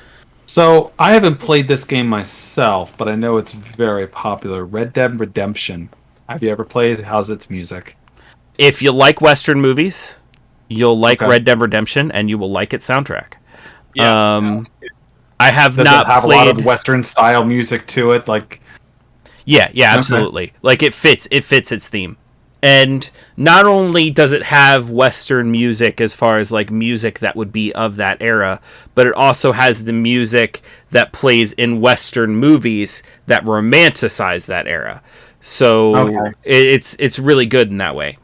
S4: So, I haven't played this game myself, but I know it's very popular. Red Dead Redemption. Have you ever played? How's its music?
S2: If you like Western movies, you'll like Red Dead Redemption, and you will like its soundtrack.
S4: Yeah.
S2: I have
S4: Does
S2: not
S4: it have
S2: played
S4: a lot of Western style music to it, like.
S2: Yeah, absolutely. Like, it fits its theme. And not only does it have Western music as far as like music that would be of that era, but it also has the music that plays in Western movies that romanticize that era. So it's really good in that way.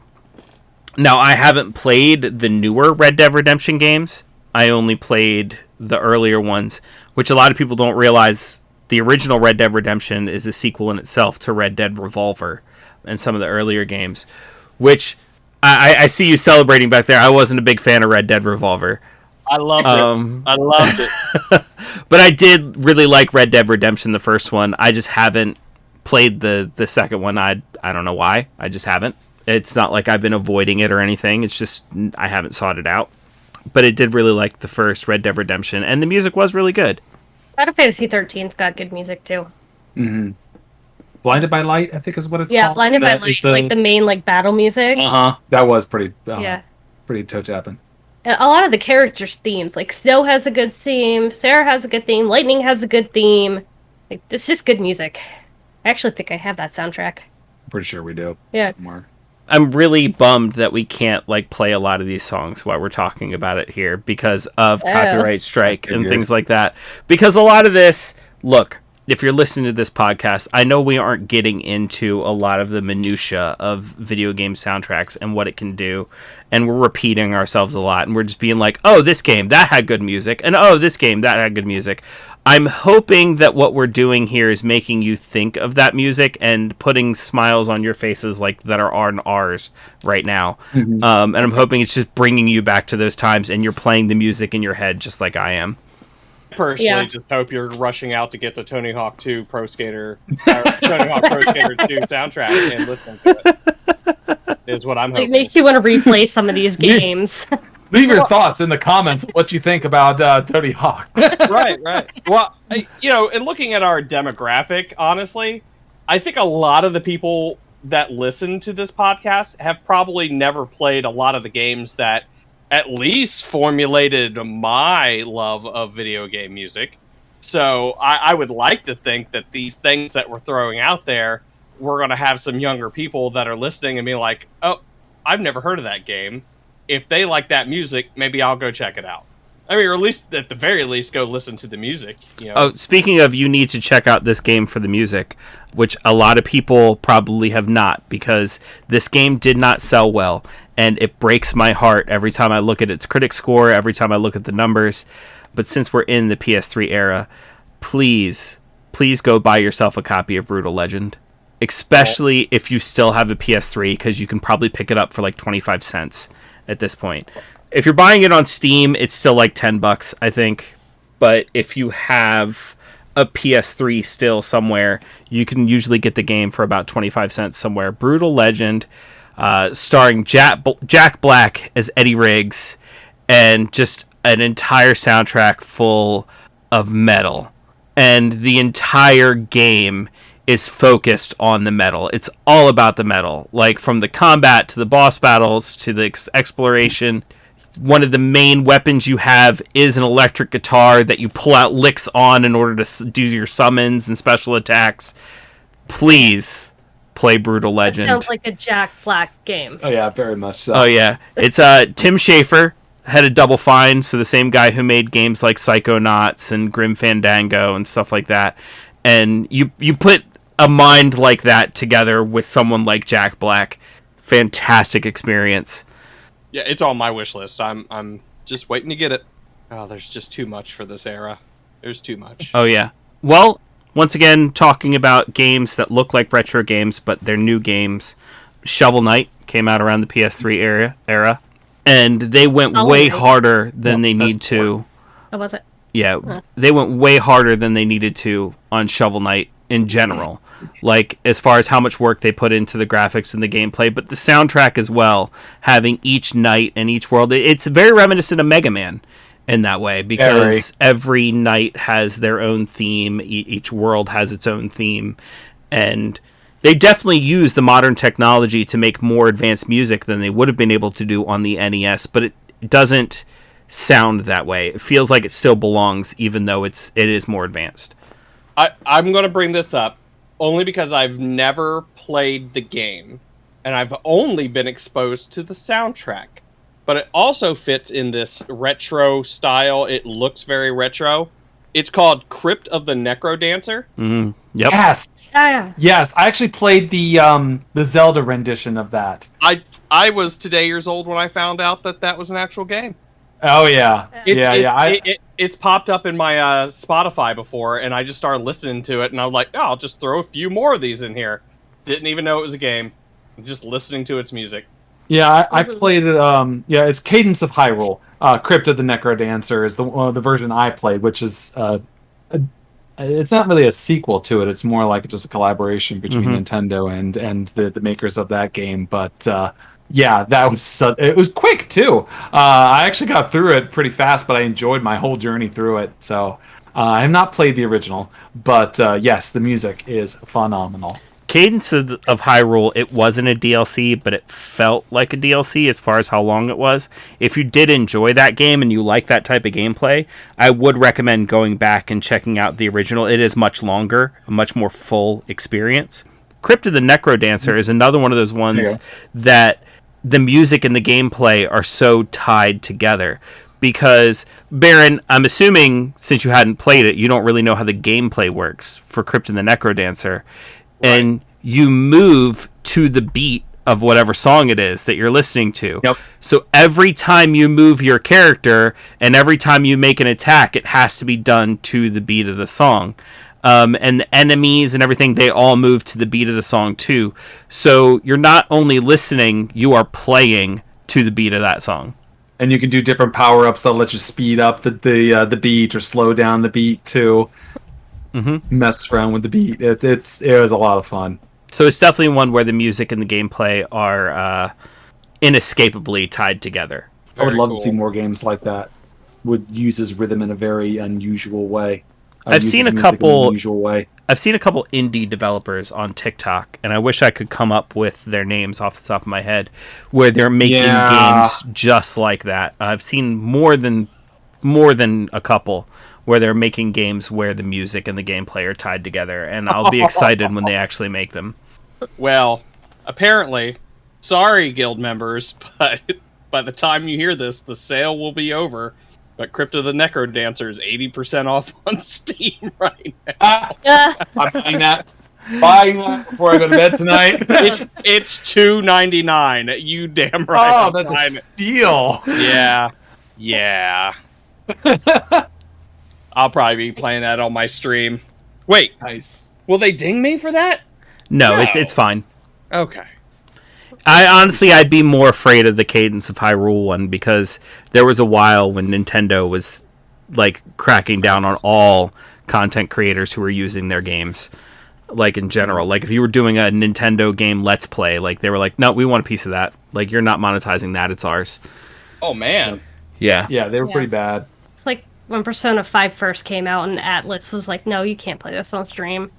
S2: Now, I haven't played the newer Red Dead Redemption games. I only played the earlier ones, which a lot of people don't realize. The original Red Dead Redemption is a sequel in itself to Red Dead Revolver and some of the earlier games, which I see you celebrating back there. I wasn't a big fan of Red Dead Revolver.
S3: I loved it. I loved it.
S2: But I did really like Red Dead Redemption, the first one. I just haven't played the second one. I don't know why. I just haven't. It's not like I've been avoiding it or anything. It's just I haven't sought it out. But I did really like the first Red Dead Redemption, and the music was really good.
S5: Final Fantasy 13's got good music too.
S4: Mm-hmm. Blinded by Light, I think is what it's called.
S5: Yeah, Blinded by Light, like the main like battle music.
S4: That was pretty. Pretty toe-tapping.
S5: And a lot of the characters' themes, like Snow has a good theme, Sarah has a good theme, Lightning has a good theme. Like, it's just good music. I actually think I have that soundtrack.
S4: I'm pretty sure we do.
S5: Yeah.
S4: Somewhere.
S2: I'm really bummed that we can't like play a lot of these songs while we're talking about it here because of copyright strike and things like that. Because a lot of this, look, if you're listening to this podcast, I know we aren't getting into a lot of the minutia of video game soundtracks and what it can do, and we're repeating ourselves a lot, and we're just being like, oh, this game, that had good music, and oh, this game, that had good music. I'm hoping that what we're doing here is making you think of that music and putting smiles on your faces like that are on ours right now.
S4: Mm-hmm.
S2: And I'm hoping it's just bringing you back to those times and you're playing the music in your head just like I am.
S3: Personally, just hope you're rushing out to get the Tony Hawk 2 Pro Skater, Tony Hawk Pro Skater 2 soundtrack and listening to it. Is what I'm hoping.
S5: It makes you want to replay some of these games.
S4: Leave your thoughts in the comments of what you think about Tony Hawk.
S3: Right. Well, and looking at our demographic, honestly, I think a lot of the people that listen to this podcast have probably never played a lot of the games that at least formulated my love of video game music. So I would like to think that these things that we're throwing out there, we're going to have some younger people that are listening and be like, oh, I've never heard of that game. If they like that music, maybe I'll go check it out. I mean, or at least, at the very least, go listen to the music.
S2: Oh, speaking of, you need to check out this game for the music, which a lot of people probably have not, because this game did not sell well, and it breaks my heart every time I look at its critic score, every time I look at the numbers. But since we're in the PS3 era, please go buy yourself a copy of Brutal Legend, especially if you still have a PS3, because you can probably pick it up for like 25 cents at this point. If you're buying it on Steam, it's still like $10, I think. But if you have a PS3 still somewhere, you can usually get the game for about 25 cents somewhere. Brutal Legend, starring Jack Black as Eddie Riggs, and just an entire soundtrack full of metal. And the entire game is focused on the metal. It's all about the metal. Like, from the combat to the boss battles to the exploration. One of the main weapons you have is an electric guitar that you pull out licks on in order to do your summons and special attacks. Please play Brutal Legend.
S5: That sounds like a Jack Black game.
S4: Oh yeah, very much so.
S2: Oh yeah. It's Tim Schafer, head of Double Fine, so the same guy who made games like Psychonauts and Grim Fandango and stuff like that. And you put a mind like that together with someone like Jack Black. Fantastic experience.
S3: Yeah, it's on my wish list. I'm just waiting to get it. Oh, there's just too much for this era. There's too much.
S2: Oh yeah. Well, once again, talking about games that look like retro games, but they're new games. Shovel Knight came out around the PS3 era, and they went way harder than they need to.
S5: Oh, was it?
S2: Yeah, they went way harder than they needed to on Shovel Knight in general. Like, as far as how much work they put into the graphics and the gameplay, but the soundtrack as well, having each night and each world. It's very reminiscent of Mega Man in that way, because every night has their own theme, each world has its own theme, and they definitely use the modern technology to make more advanced music than they would have been able to do on the NES, but it doesn't sound that way. It feels like it still belongs, even though it is more advanced.
S3: I'm going to bring this up only because I've never played the game, and I've only been exposed to the soundtrack. But it also fits in this retro style. It looks very retro. It's called Crypt of the Necrodancer.
S2: Mm-hmm. Yep.
S4: Yes.
S5: Yeah.
S4: Yes, I actually played the Zelda rendition of that.
S3: I was today years old when I found out that was an actual game.
S4: Oh yeah.
S3: It's popped up in my Spotify before, and I just started listening to it, and I was like, oh, I'll just throw a few more of these in here. Didn't even know it was a game. Just listening to its music.
S4: Yeah, I played it. It's Cadence of Hyrule. Crypt of the Necrodancer is the version I played, which is it's not really a sequel to it. It's more like just a collaboration between Nintendo and the makers of that game. But that was it was quick too. I actually got through it pretty fast, but I enjoyed my whole journey through it. So I have not played the original, but yes, the music is phenomenal.
S2: Cadence of Hyrule, it wasn't a DLC, but it felt like a DLC as far as how long it was. If you did enjoy that game and you like that type of gameplay, I would recommend going back and checking out the original. It is much longer, a much more full experience. Crypt of the Necrodancer is another one of those ones that the music and the gameplay are so tied together. Because, Baron, I'm assuming, since you hadn't played it, you don't really know how the gameplay works for Crypt of the Necrodancer. And you move to the beat of whatever song it is that you're listening to.
S4: Yep.
S2: So every time you move your character and every time you make an attack, it has to be done to the beat of the song. And the enemies and everything, they all move to the beat of the song too. So you're not only listening, you are playing to the beat of that song.
S4: And you can do different power-ups that'll let you speed up the beat or slow down the beat too. Mess around with the beat. It was a lot of fun.
S2: So it's definitely one where the music and the gameplay are inescapably tied together.
S4: I would love to see more games like that. Would uses rhythm in a very unusual way.
S2: I've seen a couple indie developers on TikTok, and I wish I could come up with their names off the top of my head, where they're making games just like that. I've seen more than a couple where they're making games where the music and the gameplay are tied together, and I'll be excited when they actually make them.
S3: Well, apparently, sorry, guild members, but by the time you hear this, the sale will be over. But Crypt of the Necrodancer is 80% off on Steam right now.
S4: I'm buying that. Buying that before I go to bed tonight.
S3: It's $2.99. You damn right.
S4: Oh, that's a steal.
S3: Yeah. I'll probably be playing that on my stream. Wait,
S4: nice.
S3: Will they ding me for that?
S2: No. It's fine.
S3: Okay.
S2: I'd be more afraid of the Cadence of Hyrule one because there was a while when Nintendo was like cracking down on all content creators who were using their games, like in general. Like if you were doing a Nintendo game Let's Play, like they were like, no, we want a piece of that. Like you're not monetizing that; it's ours.
S3: Oh man.
S2: Yeah,
S4: they were pretty bad.
S5: It's like when Persona 5 first came out and Atlas was like, no, you can't play this on stream.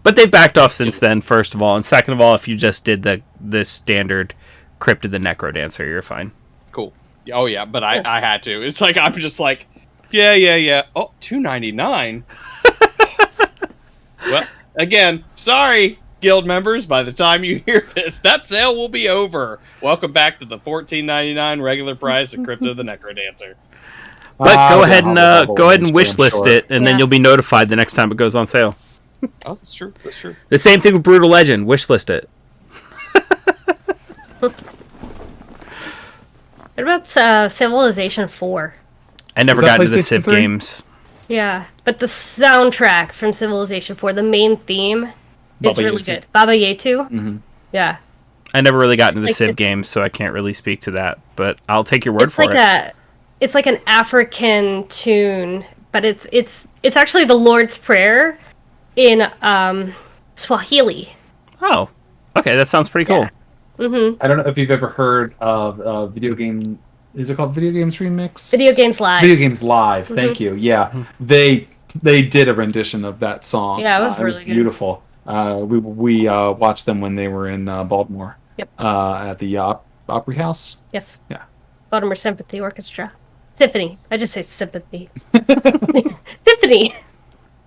S2: But they've backed off since then, first of all. And second of all, if you just did the standard Crypt of the Necrodancer, you're fine.
S3: Cool. Oh, yeah, but I had to. It's like, I'm just like, yeah. Oh, $2.99? Well, again, sorry, guild members. By the time you hear this, that sale will be over. Welcome back to the $14.99 regular price of Crypt of the Necrodancer.
S2: But go ahead and wishlist it, and then you'll be notified the next time it goes on sale.
S3: Oh, that's true.
S2: The same thing with Brutal Legend. Wishlist it.
S5: What about Civilization 4?
S2: I never got into the Civ games.
S5: Yeah, but the soundtrack from Civilization 4, the main theme, is really good. Baba Yetu?
S2: Mm-hmm.
S5: Yeah.
S2: I never really got into the Civ games, so I can't really speak to that. But I'll take your word for it.
S5: It's like an African tune, but it's actually the Lord's Prayer in Swahili.
S2: Oh, okay, that sounds pretty cool.
S5: Mm-hmm.
S4: I don't know if you've ever heard of video game. Is it called Video Games Remix?
S5: Video Games Live.
S4: Video Games Live. Thank you. Yeah, they did a rendition of that song.
S5: Yeah, it was really good.
S4: Beautiful. We watched them when they were in Baltimore.
S5: Yep.
S4: At the Opry House.
S5: Yes.
S4: Yeah.
S5: Baltimore Symphony Orchestra. Symphony. I just say sympathy. Symphony.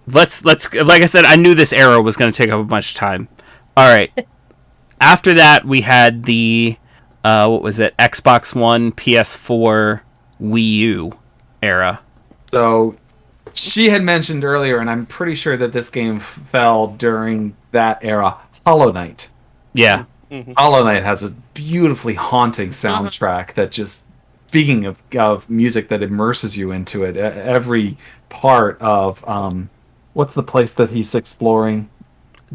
S2: Let's like I said, I knew this era was going to take up a bunch of time. All right. After that, we had the what was it? Xbox One, PS4, Wii U era.
S4: So she had mentioned earlier, and I'm pretty sure that this game fell during that era. Hollow Knight.
S2: Yeah.
S3: Mhm.
S4: Hollow Knight has a beautifully haunting soundtrack that just, speaking of music that immerses you into it, every part of what's the place that he's exploring?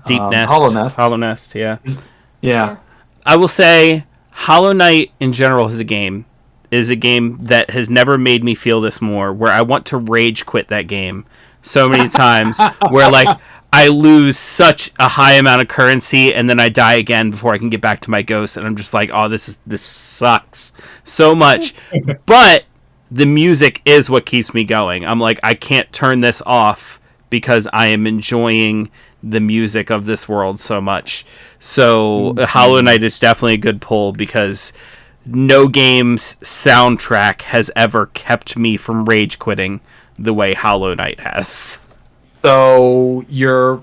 S2: Deep Nest.
S4: Hollow Nest.
S2: Hollow Nest, yeah.
S4: Yeah.
S2: I will say Hollow Knight in general is a game that has never made me feel this more, where I want to rage quit that game so many times, where like I lose such a high amount of currency and then I die again before I can get back to my ghost, and I'm just like, oh, this sucks so much. But the music is what keeps me going. I'm like, I can't turn this off because I am enjoying the music of this world so much. So Hollow Knight is definitely a good pull, because no game's soundtrack has ever kept me from rage quitting the way Hollow Knight has.
S4: So your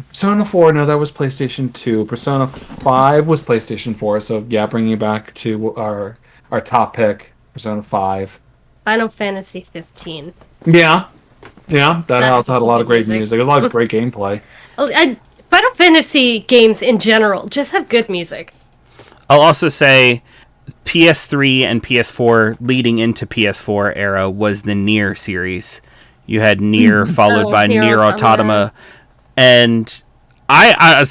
S4: Persona 4, no, that was PlayStation 2. Persona 5 was PlayStation 4. So yeah, bringing you back to our top pick, Persona 5.
S5: Final Fantasy 15.
S4: Yeah, that also had a lot of great
S5: music.
S4: music. There's a lot of great gameplay.
S5: Final Fantasy games in general just have good music.
S2: I'll also say PS3 and PS4 leading into PS4 era was the Nier series. You had Nier followed by Nier Automata, and I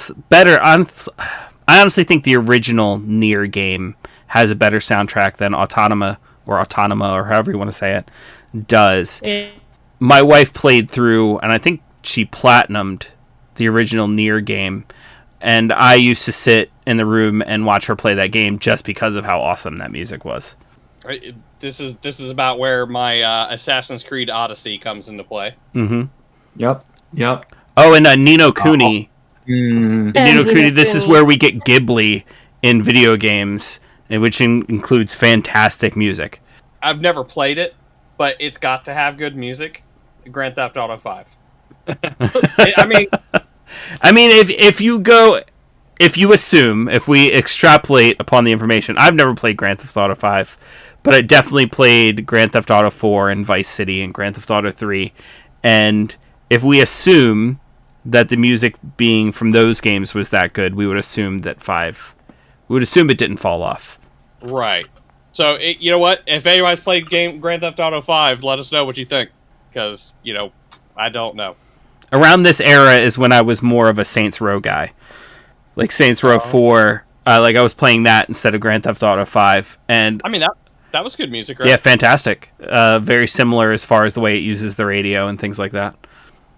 S2: honestly think the original Nier game has a better soundtrack than Autonoma or however you want to say it does. My wife played through, and I think she platinumed the original Nier game, and I used to sit in the room and watch her play that game just because of how awesome that music was.
S3: This is about where my Assassin's Creed Odyssey comes into play.
S2: Mm-hmm.
S4: Yep.
S2: Oh, and Ni no Kuni.
S4: Mm.
S2: Ni no Kuni, this is where we get Ghibli in video games, which includes fantastic music.
S3: I've never played it, but it's got to have good music. Grand Theft Auto 5. I mean, if we extrapolate upon the information, I've never played Grand Theft Auto 5, but I definitely played Grand Theft Auto 4 and Vice City and Grand Theft Auto 3. And if we assume that the music being from those games was that good, we would assume that it didn't fall off. Right. So, you know what? If anybody's played Grand Theft Auto 5, let us know what you think. Because, I don't know.
S2: Around this era is when I was more of a Saints Row guy. Like Saints Row 4, I was playing that instead of Grand Theft Auto 5. And
S3: I mean, that was good music, right?
S2: yeah, fantastic. Very similar as far as the way it uses the radio and things like that.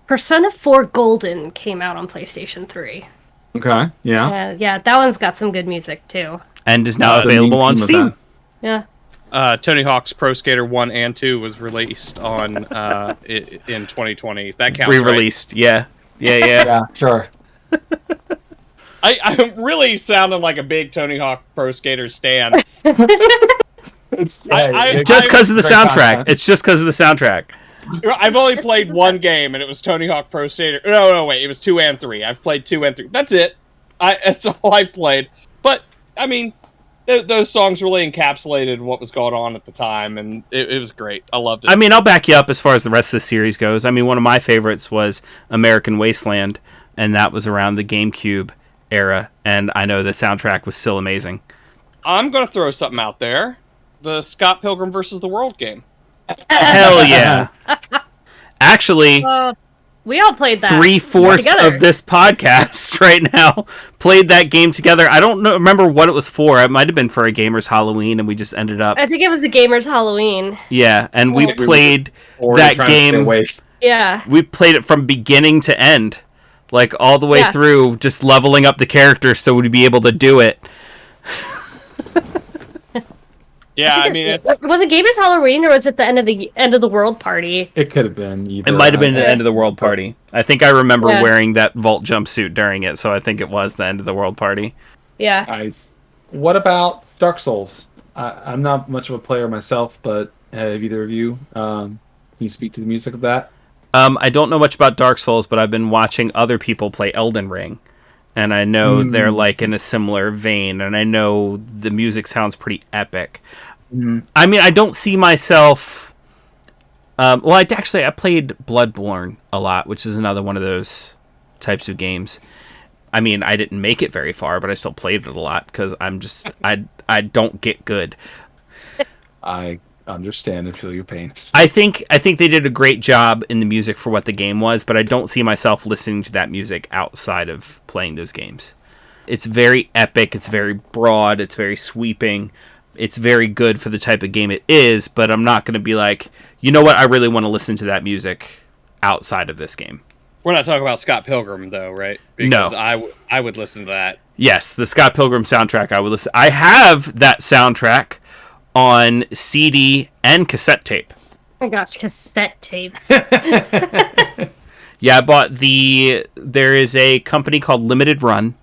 S5: Persona 4 Golden came out on PlayStation 3.
S4: Okay. Yeah.
S5: Yeah, that one's got some good music too.
S2: And is now available on Steam.
S5: Yeah.
S3: Tony Hawk's Pro Skater 1 and 2 was released on in 2020. That counts,
S2: Re-released, right? Yeah.
S4: Yeah. Sure.
S3: I'm really sounding like a big Tony Hawk Pro Skater stan.
S2: Just because of the soundtrack. It's just because of the soundtrack.
S3: I've only played one game, and it was Tony Hawk Pro Skater. No, wait, it was 2 and 3. I've played 2 and 3. That's it. That's all I played. But I mean, those songs really encapsulated what was going on at the time, and it was great. I loved it.
S2: I mean, I'll back you up as far as the rest of the series goes. I mean, one of my favorites was American Wasteland, and that was around the GameCube era, and I know the soundtrack was still amazing.
S3: I'm going to throw something out there. The Scott Pilgrim vs. the World game.
S2: Hell yeah. Actually,
S5: we all played that.
S2: 3/4 of this podcast right now played that game together. I don't remember what it was for. It might have been for a gamer's Halloween, and we just ended up...
S5: I think it was a gamer's Halloween.
S2: Yeah, and we played that game...
S5: Yeah.
S2: We played it from beginning to end. Like, all the way through, just leveling up the character so we'd be able to do it.
S3: Yeah, I mean, it's...
S5: Was it Gamers Halloween, or was it the end of the world party?
S4: It could have been either.
S2: It might have been the end of the world party. I think I remember wearing that Vault jumpsuit during it, so I think it was the end of the world party.
S5: Yeah.
S4: Nice. What about Dark Souls? I'm not much of a player myself, but have either of you? Can you speak to the music of that?
S2: I don't know much about Dark Souls, but I've been watching other people play Elden Ring. and I know they're like in a similar vein, and I know the music sounds pretty epic. I mean, I don't see myself. Well, I played Bloodborne a lot, which is another one of those types of games. I mean, I didn't make it very far, but I still played it a lot because I don't get good.
S4: I understand and feel your pain.
S2: I think they did a great job in the music for what the game was, but I don't see myself listening to that music outside of playing those games. It's very epic, it's very broad, it's very sweeping, it's very good for the type of game it is, but I'm not going to be like, you know what, I really want to listen to that music outside of this game.
S3: We're not talking about Scott Pilgrim, though, right? Because no. I would listen to that.
S2: Yes, the Scott Pilgrim soundtrack I would listen. I have that soundtrack on CD and cassette tape.
S5: Oh my gosh, cassette tapes.
S2: Yeah, I bought there is a company called Limited Run,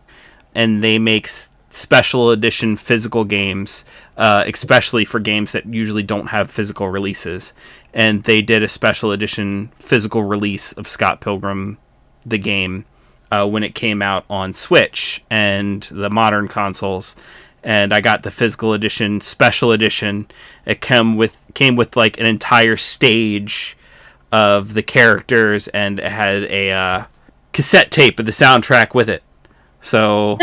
S2: and they make special edition physical games, especially for games that usually don't have physical releases. And they did a special edition physical release of Scott Pilgrim, the game, when it came out on Switch and the modern consoles. And I got the physical edition, special edition. It came with like an entire stage of the characters, and it had a cassette tape of the soundtrack with it. So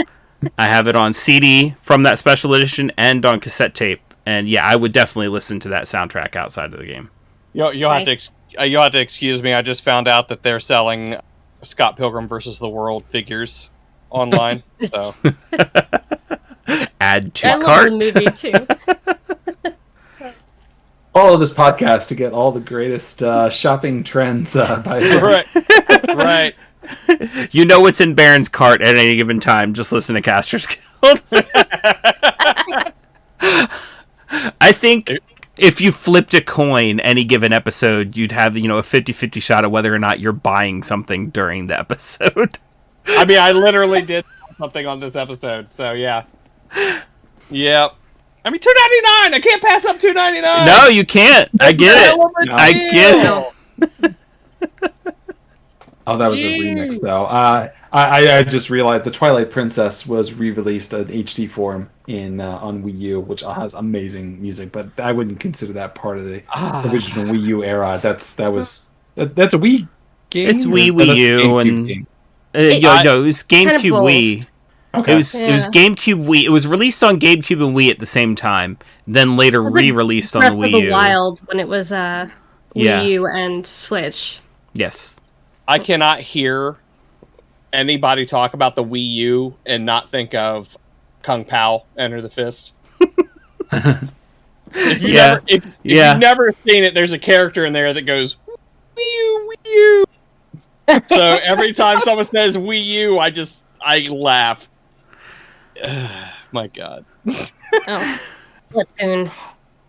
S2: I have it on CD from that special edition and on cassette tape. And yeah, I would definitely listen to that soundtrack outside of the game.
S3: You'll have to excuse me. I just found out that they're selling Scott Pilgrim versus the World figures online. So
S2: add to
S5: I
S2: cart.
S5: love the movie too.
S4: Follow this podcast to get all the greatest shopping trends.
S3: Right.
S2: You know what's in Baron's cart at any given time. Just listen to Caster's Guild. I think if you flipped a coin any given episode, you'd have, a 50-50 shot of whether or not you're buying something during the episode.
S3: I mean, I literally did something on this episode, so yeah. Yep. I mean, $2.99. I can't pass up $2.99.
S2: No, you can't. I get it. I get
S4: it. Oh, that was a remix, though. I just realized the Twilight Princess was re-released in HD form on Wii U, which has amazing music, but I wouldn't consider that part of the original Wii U era. That's a Wii game.
S2: It's Wii U and it was GameCube Wii. Okay. It was GameCube Wii. It was released on GameCube and Wii at the same time, then later re-released on the Wii U.
S5: Breath of the Wild when it was Wii U and Switch.
S2: Yes.
S3: I cannot hear anybody talk about the Wii U and not think of Kung Pao Enter the Fist. If you've never seen it, there's a character in there that goes Wii U, Wii U. So every time someone says Wii U, I laugh. My God.
S5: Splatoon.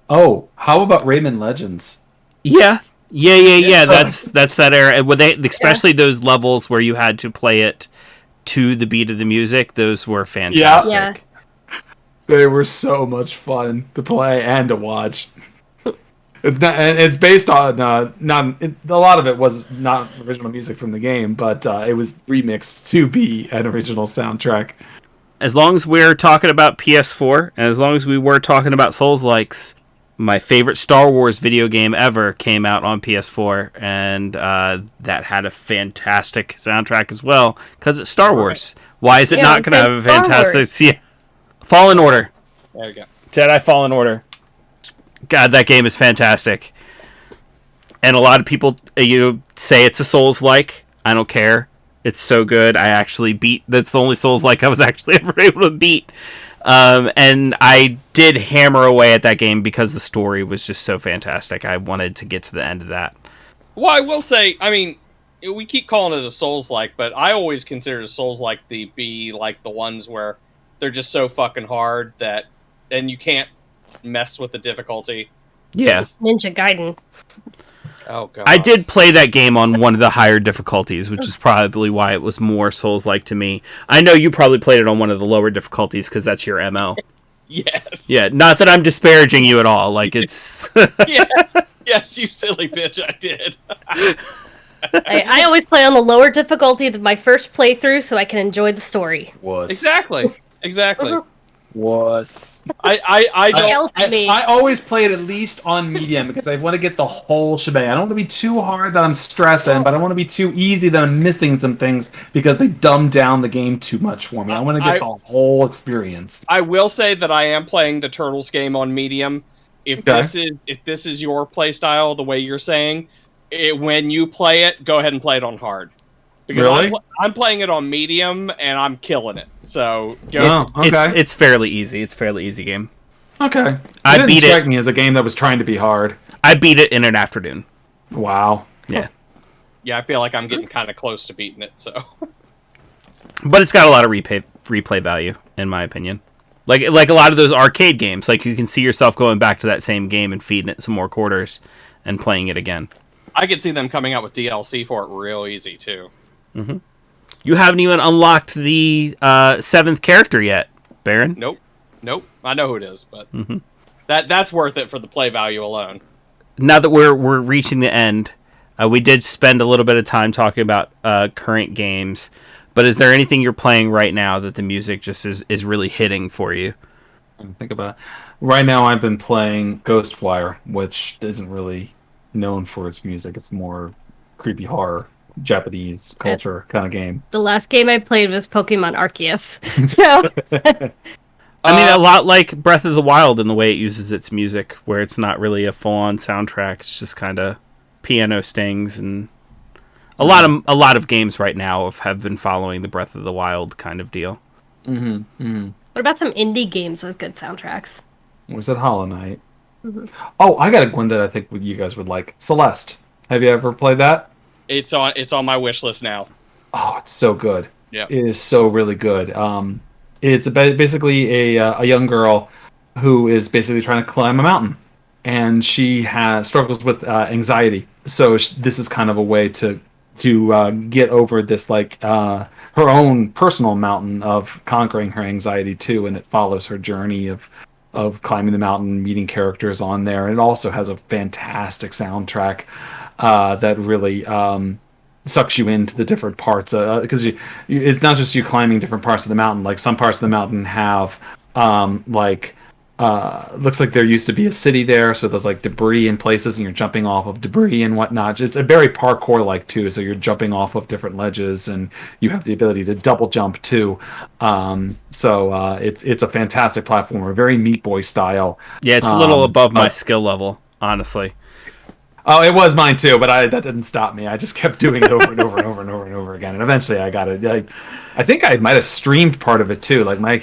S4: Oh, how about Rayman Legends?
S2: Yeah. That's that era. Especially those levels where you had to play it to the beat of the music. Those were fantastic.
S5: Yeah.
S4: They were so much fun to play and to watch. It's based on a lot of it was not original music from the game, but it was remixed to be an original soundtrack.
S2: As long as we're talking about PS4, and as long as we were talking about Souls-likes, my favorite Star Wars video game ever came out on PS4, and that had a fantastic soundtrack as well, because it's Star Wars. Why is it not going to have a fantastic... Yeah. Fallen Order.
S3: There we go.
S2: Jedi Fallen Order. God, that game is fantastic. And a lot of people say it's a Souls-like. I don't care. It's so good. I actually that's the only Souls-like I was actually ever able to beat. And I did hammer away at that game because the story was just so fantastic. I wanted to get to the end of that.
S3: Well, I will say, I mean, we keep calling it a Souls-like, but I always consider a Souls-like to be like the ones where they're just so fucking hard and you can't mess with the difficulty.
S2: Yeah.
S5: Ninja Gaiden.
S3: Oh, God.
S2: I did play that game on one of the higher difficulties, which is probably why it was more Souls-like to me. I know you probably played it on one of the lower difficulties because that's your MO.
S3: Yes.
S2: Yeah, not that I'm disparaging you at all. Like, it's...
S3: Yes, you silly bitch, I did.
S5: I always play on the lower difficulty of my first playthrough so I can enjoy the story.
S3: Exactly.
S4: Was.
S3: I don't.
S4: I always play it at least on medium because I want to get the whole shebang. I don't want to be too hard that I'm stressing, but I don't want to be too easy that I'm missing some things because they dumb down the game too much for me. I want to get the whole experience.
S3: I will say that I am playing the Turtles game on medium. If this is your play style, the way you're saying, when you play it, go ahead and play it on hard. Because
S4: really?
S3: I'm playing it on medium and I'm killing it. So
S2: it's fairly easy. It's a fairly easy game.
S4: Okay.
S2: I beat it.
S4: Strike me as a game that was trying to be hard.
S2: I beat it in an afternoon.
S4: Wow.
S2: Yeah.
S3: Yeah, I feel like I'm getting kind of close to beating it. So.
S2: But it's got a lot of replay value, in my opinion. Like a lot of those arcade games, like you can see yourself going back to that same game and feeding it some more quarters and playing it again.
S3: I could see them coming out with DLC for it real easy too.
S2: Mm-hmm. You haven't even unlocked the 7th character yet, Baron.
S3: Nope. I know who it is, but that's worth it for the play value alone.
S2: Now that we're reaching the end, we did spend a little bit of time talking about current games, but is there anything you're playing right now that the music just is really hitting for you?
S4: Think about it. Right now, I've been playing Ghostwire, which isn't really known for its music. It's more creepy horror. Japanese culture kind of game.
S5: The last game I played was Pokemon Arceus. So
S2: I mean, a lot like Breath of the Wild in the way it uses its music, where it's not really a full-on soundtrack. It's just kind of piano stings, and a lot of games right now have been following the Breath of the Wild kind of deal.
S5: What about some indie games with good soundtracks?
S4: Was it Hollow Knight? Oh, I got one that I think you guys would like. Celeste. Have you ever played that?
S3: It's on my wish list now.
S4: Oh, it's so good.
S3: Yeah,
S4: it is so really good. It's basically a young girl who is basically trying to climb a mountain, and she struggles with anxiety. So this is kind of a way to get over this, like her own personal mountain of conquering her anxiety too, and it follows her journey of climbing the mountain, meeting characters on there. And it also has a fantastic soundtrack that really sucks you into the different parts, because it's not just you climbing different parts of the mountain. Like some parts of the mountain have looks like there used to be a city there, so there's like debris in places and you're jumping off of debris and whatnot. It's a very parkour like too, so you're jumping off of different ledges and you have the ability to double jump too. So it's a fantastic platformer, very Meat Boy style.
S2: Yeah, it's a little above my skill level, honestly.
S4: Oh, it was mine too, but that didn't stop me. I just kept doing it over and over and over and over and over again, and eventually I got it. I think I might have streamed part of it too. Like my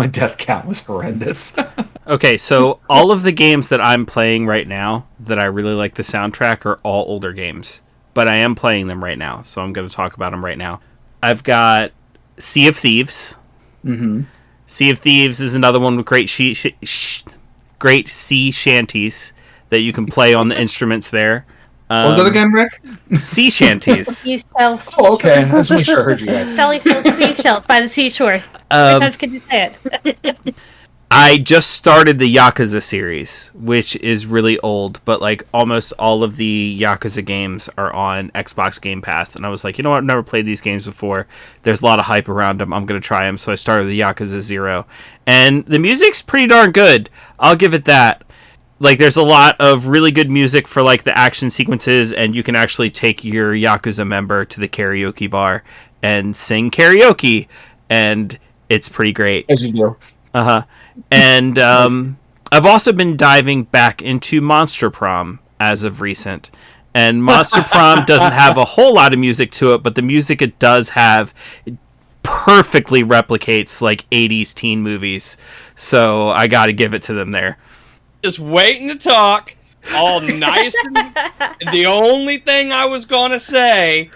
S4: death count was horrendous.
S2: Okay, so all of the games that I'm playing right now that I really like the soundtrack are all older games, but I am playing them right now, so I'm going to talk about them right now. I've got Sea of Thieves.
S4: Mm-hmm.
S2: Sea of Thieves is another one with great sea shanties that you can play on the instruments there.
S4: What was that again, Rick?
S2: Sea shanties.
S4: Oh, okay. I just make sure I heard you right.
S5: Sally sells seashells by the seashore. How many times can you say it?
S2: I just started the Yakuza series, which is really old, but like almost all of the Yakuza games are on Xbox Game Pass. And I was like, you know what? I've never played these games before. There's a lot of hype around them. I'm going to try them. So I started the Yakuza 0. And the music's pretty darn good. I'll give it that. Like, there's a lot of really good music for, like, the action sequences, and you can actually take your Yakuza member to the karaoke bar and sing karaoke, and it's pretty great.
S4: As you do.
S2: Uh-huh. And I've also been diving back into Monster Prom as of recent, and Monster Prom doesn't have a whole lot of music to it, but the music it does have perfectly replicates, like, 80s teen movies, so I gotta give it to them there.
S3: Just waiting to talk, all nice. The only thing I was going to say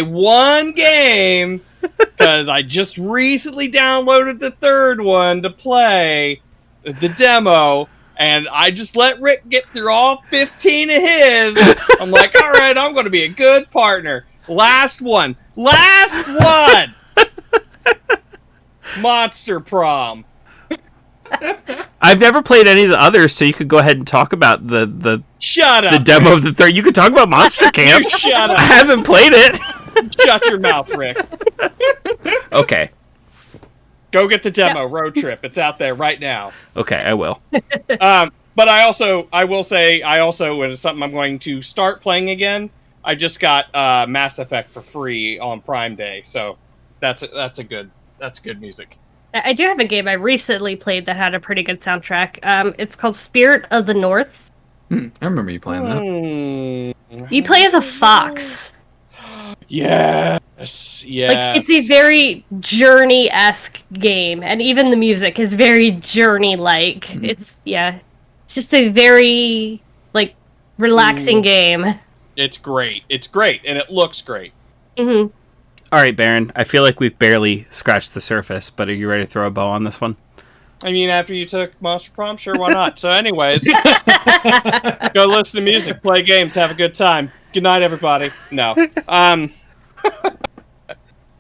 S3: one game, because I just recently downloaded the third one to play, the demo, and I just let Rick get through all 15 of his. I'm like, all right, I'm going to be a good partner. Last one. Monster Prom.
S2: I've never played any of the others, so you could go ahead and talk about the
S3: Shut up.
S2: the demo of the third. You could talk about Monster Camp.
S3: You shut up.
S2: I haven't played it.
S3: Shut your mouth, Rick.
S2: Okay.
S3: Go get the demo, Road Trip. It's out there right now.
S2: Okay, I will.
S3: But I will say, it is something I'm going to start playing again. I just got Mass Effect for free on Prime Day, so that's good music.
S5: I do have a game I recently played that had a pretty good soundtrack. It's called Spirit of the North.
S4: I remember you playing that.
S5: You play as a fox.
S3: Yes.
S5: Like, it's a very Journey-esque game, and even the music is very Journey-like. It's just a very, like, relaxing game.
S3: It's great, and it looks great.
S5: Mm-hmm.
S2: All right, Baron. I feel like we've barely scratched the surface, but are you ready to throw a bow on this one?
S3: I mean, after you took Monster Prom, sure, why not? So anyways, go listen to music, play games, have a good time. Good night, everybody. No.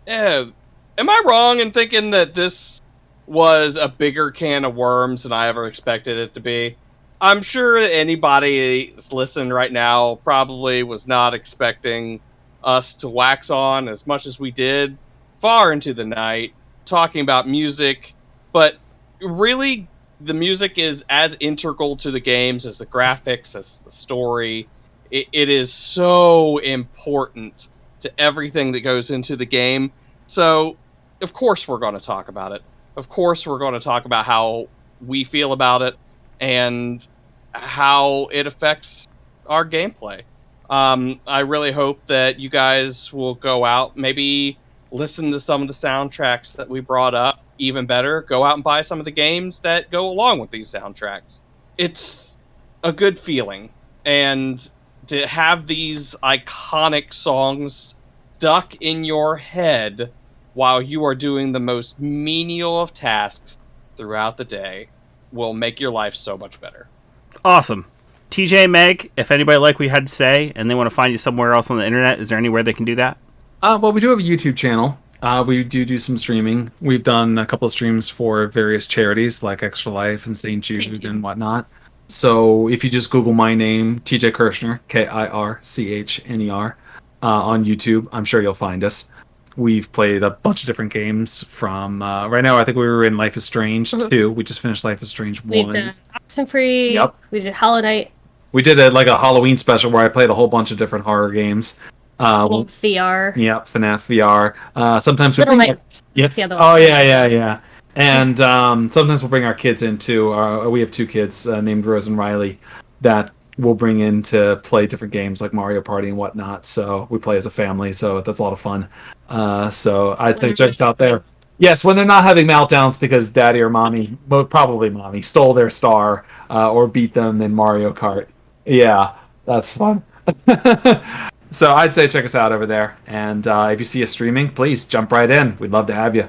S3: Yeah. Am I wrong in thinking that this was a bigger can of worms than I ever expected it to be? I'm sure that anybody that's listening right now probably was not expecting us to wax on as much as we did far into the night, talking about music, but really the music is as integral to the games as the graphics, as the story. It is so important to everything that goes into the game. So, of course we're going to talk about it. Of course we're going to talk about how we feel about it and how it affects our gameplay. I really hope that you guys will go out, maybe listen to some of the soundtracks that we brought up. Even better, go out and buy some of the games that go along with these soundtracks. It's a good feeling. And to have these iconic songs stuck in your head while you are doing the most menial of tasks throughout the day will make your life so much better.
S2: Awesome. TJ, Meg, if anybody like what you had to say and they want to find you somewhere else on the internet, is there anywhere they can do that?
S4: Well, we do have a YouTube channel. We do some streaming. We've done a couple of streams for various charities like Extra Life and St. Jude and whatnot. So if you just Google my name, TJ Kirchner, Kirchner, on YouTube, I'm sure you'll find us. We've played a bunch of different games from, right now I think we were in Life is Strange 2. We just finished Life is Strange 1.
S5: We did Oxenfree.
S4: Yep.
S5: We did Hollow Knight.
S4: We did a Halloween special where I played a whole bunch of different horror games.
S5: VR.
S4: Yep, FNAF VR. Sometimes
S5: Little
S4: we
S5: Night.
S4: Yep.
S5: The other one.
S4: Oh yeah. And sometimes we'll bring our kids into. We have two kids named Rose and Riley that we'll bring in to play different games like Mario Party and whatnot. So we play as a family, so that's a lot of fun. So I'd say check us out there. Yes, when they're not having meltdowns because daddy or mommy, probably mommy, stole their star or beat them in Mario Kart. Yeah, that's fun. So I'd say check us out over there. And if you see us streaming, please jump right in. We'd love to have you.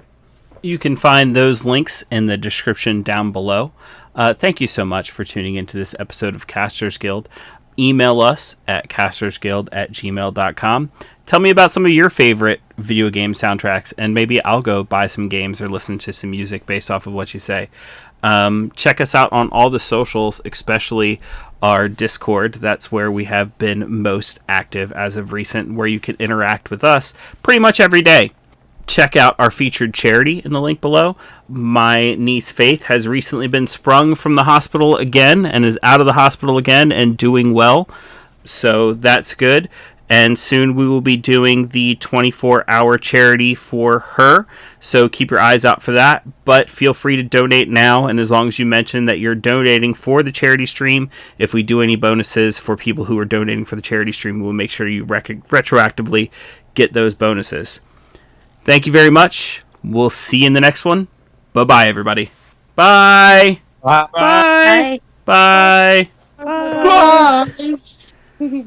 S2: You can find those links in the description down below. Thank you so much for tuning into this episode of Casters Guild. Email us at castersguild@gmail.com. Tell me about some of your favorite video game soundtracks, and maybe I'll go buy some games or listen to some music based off of what you say. Check us out on all the socials, especially our Discord. That's where we have been most active as of recent, where you can interact with us pretty much every day. Check out our featured charity in the link below. My niece Faith has recently been sprung from the hospital again and is out of the hospital again and doing well. So that's good. And soon we will be doing the 24-hour charity for her. So keep your eyes out for that. But feel free to donate now. And as long as you mention that you're donating for the charity stream, if we do any bonuses for people who are donating for the charity stream, we'll make sure you retroactively get those bonuses. Thank you very much. We'll see you in the next one. Bye-bye, everybody. Bye.
S4: Bye.
S2: Bye. Bye.
S5: Bye. Bye.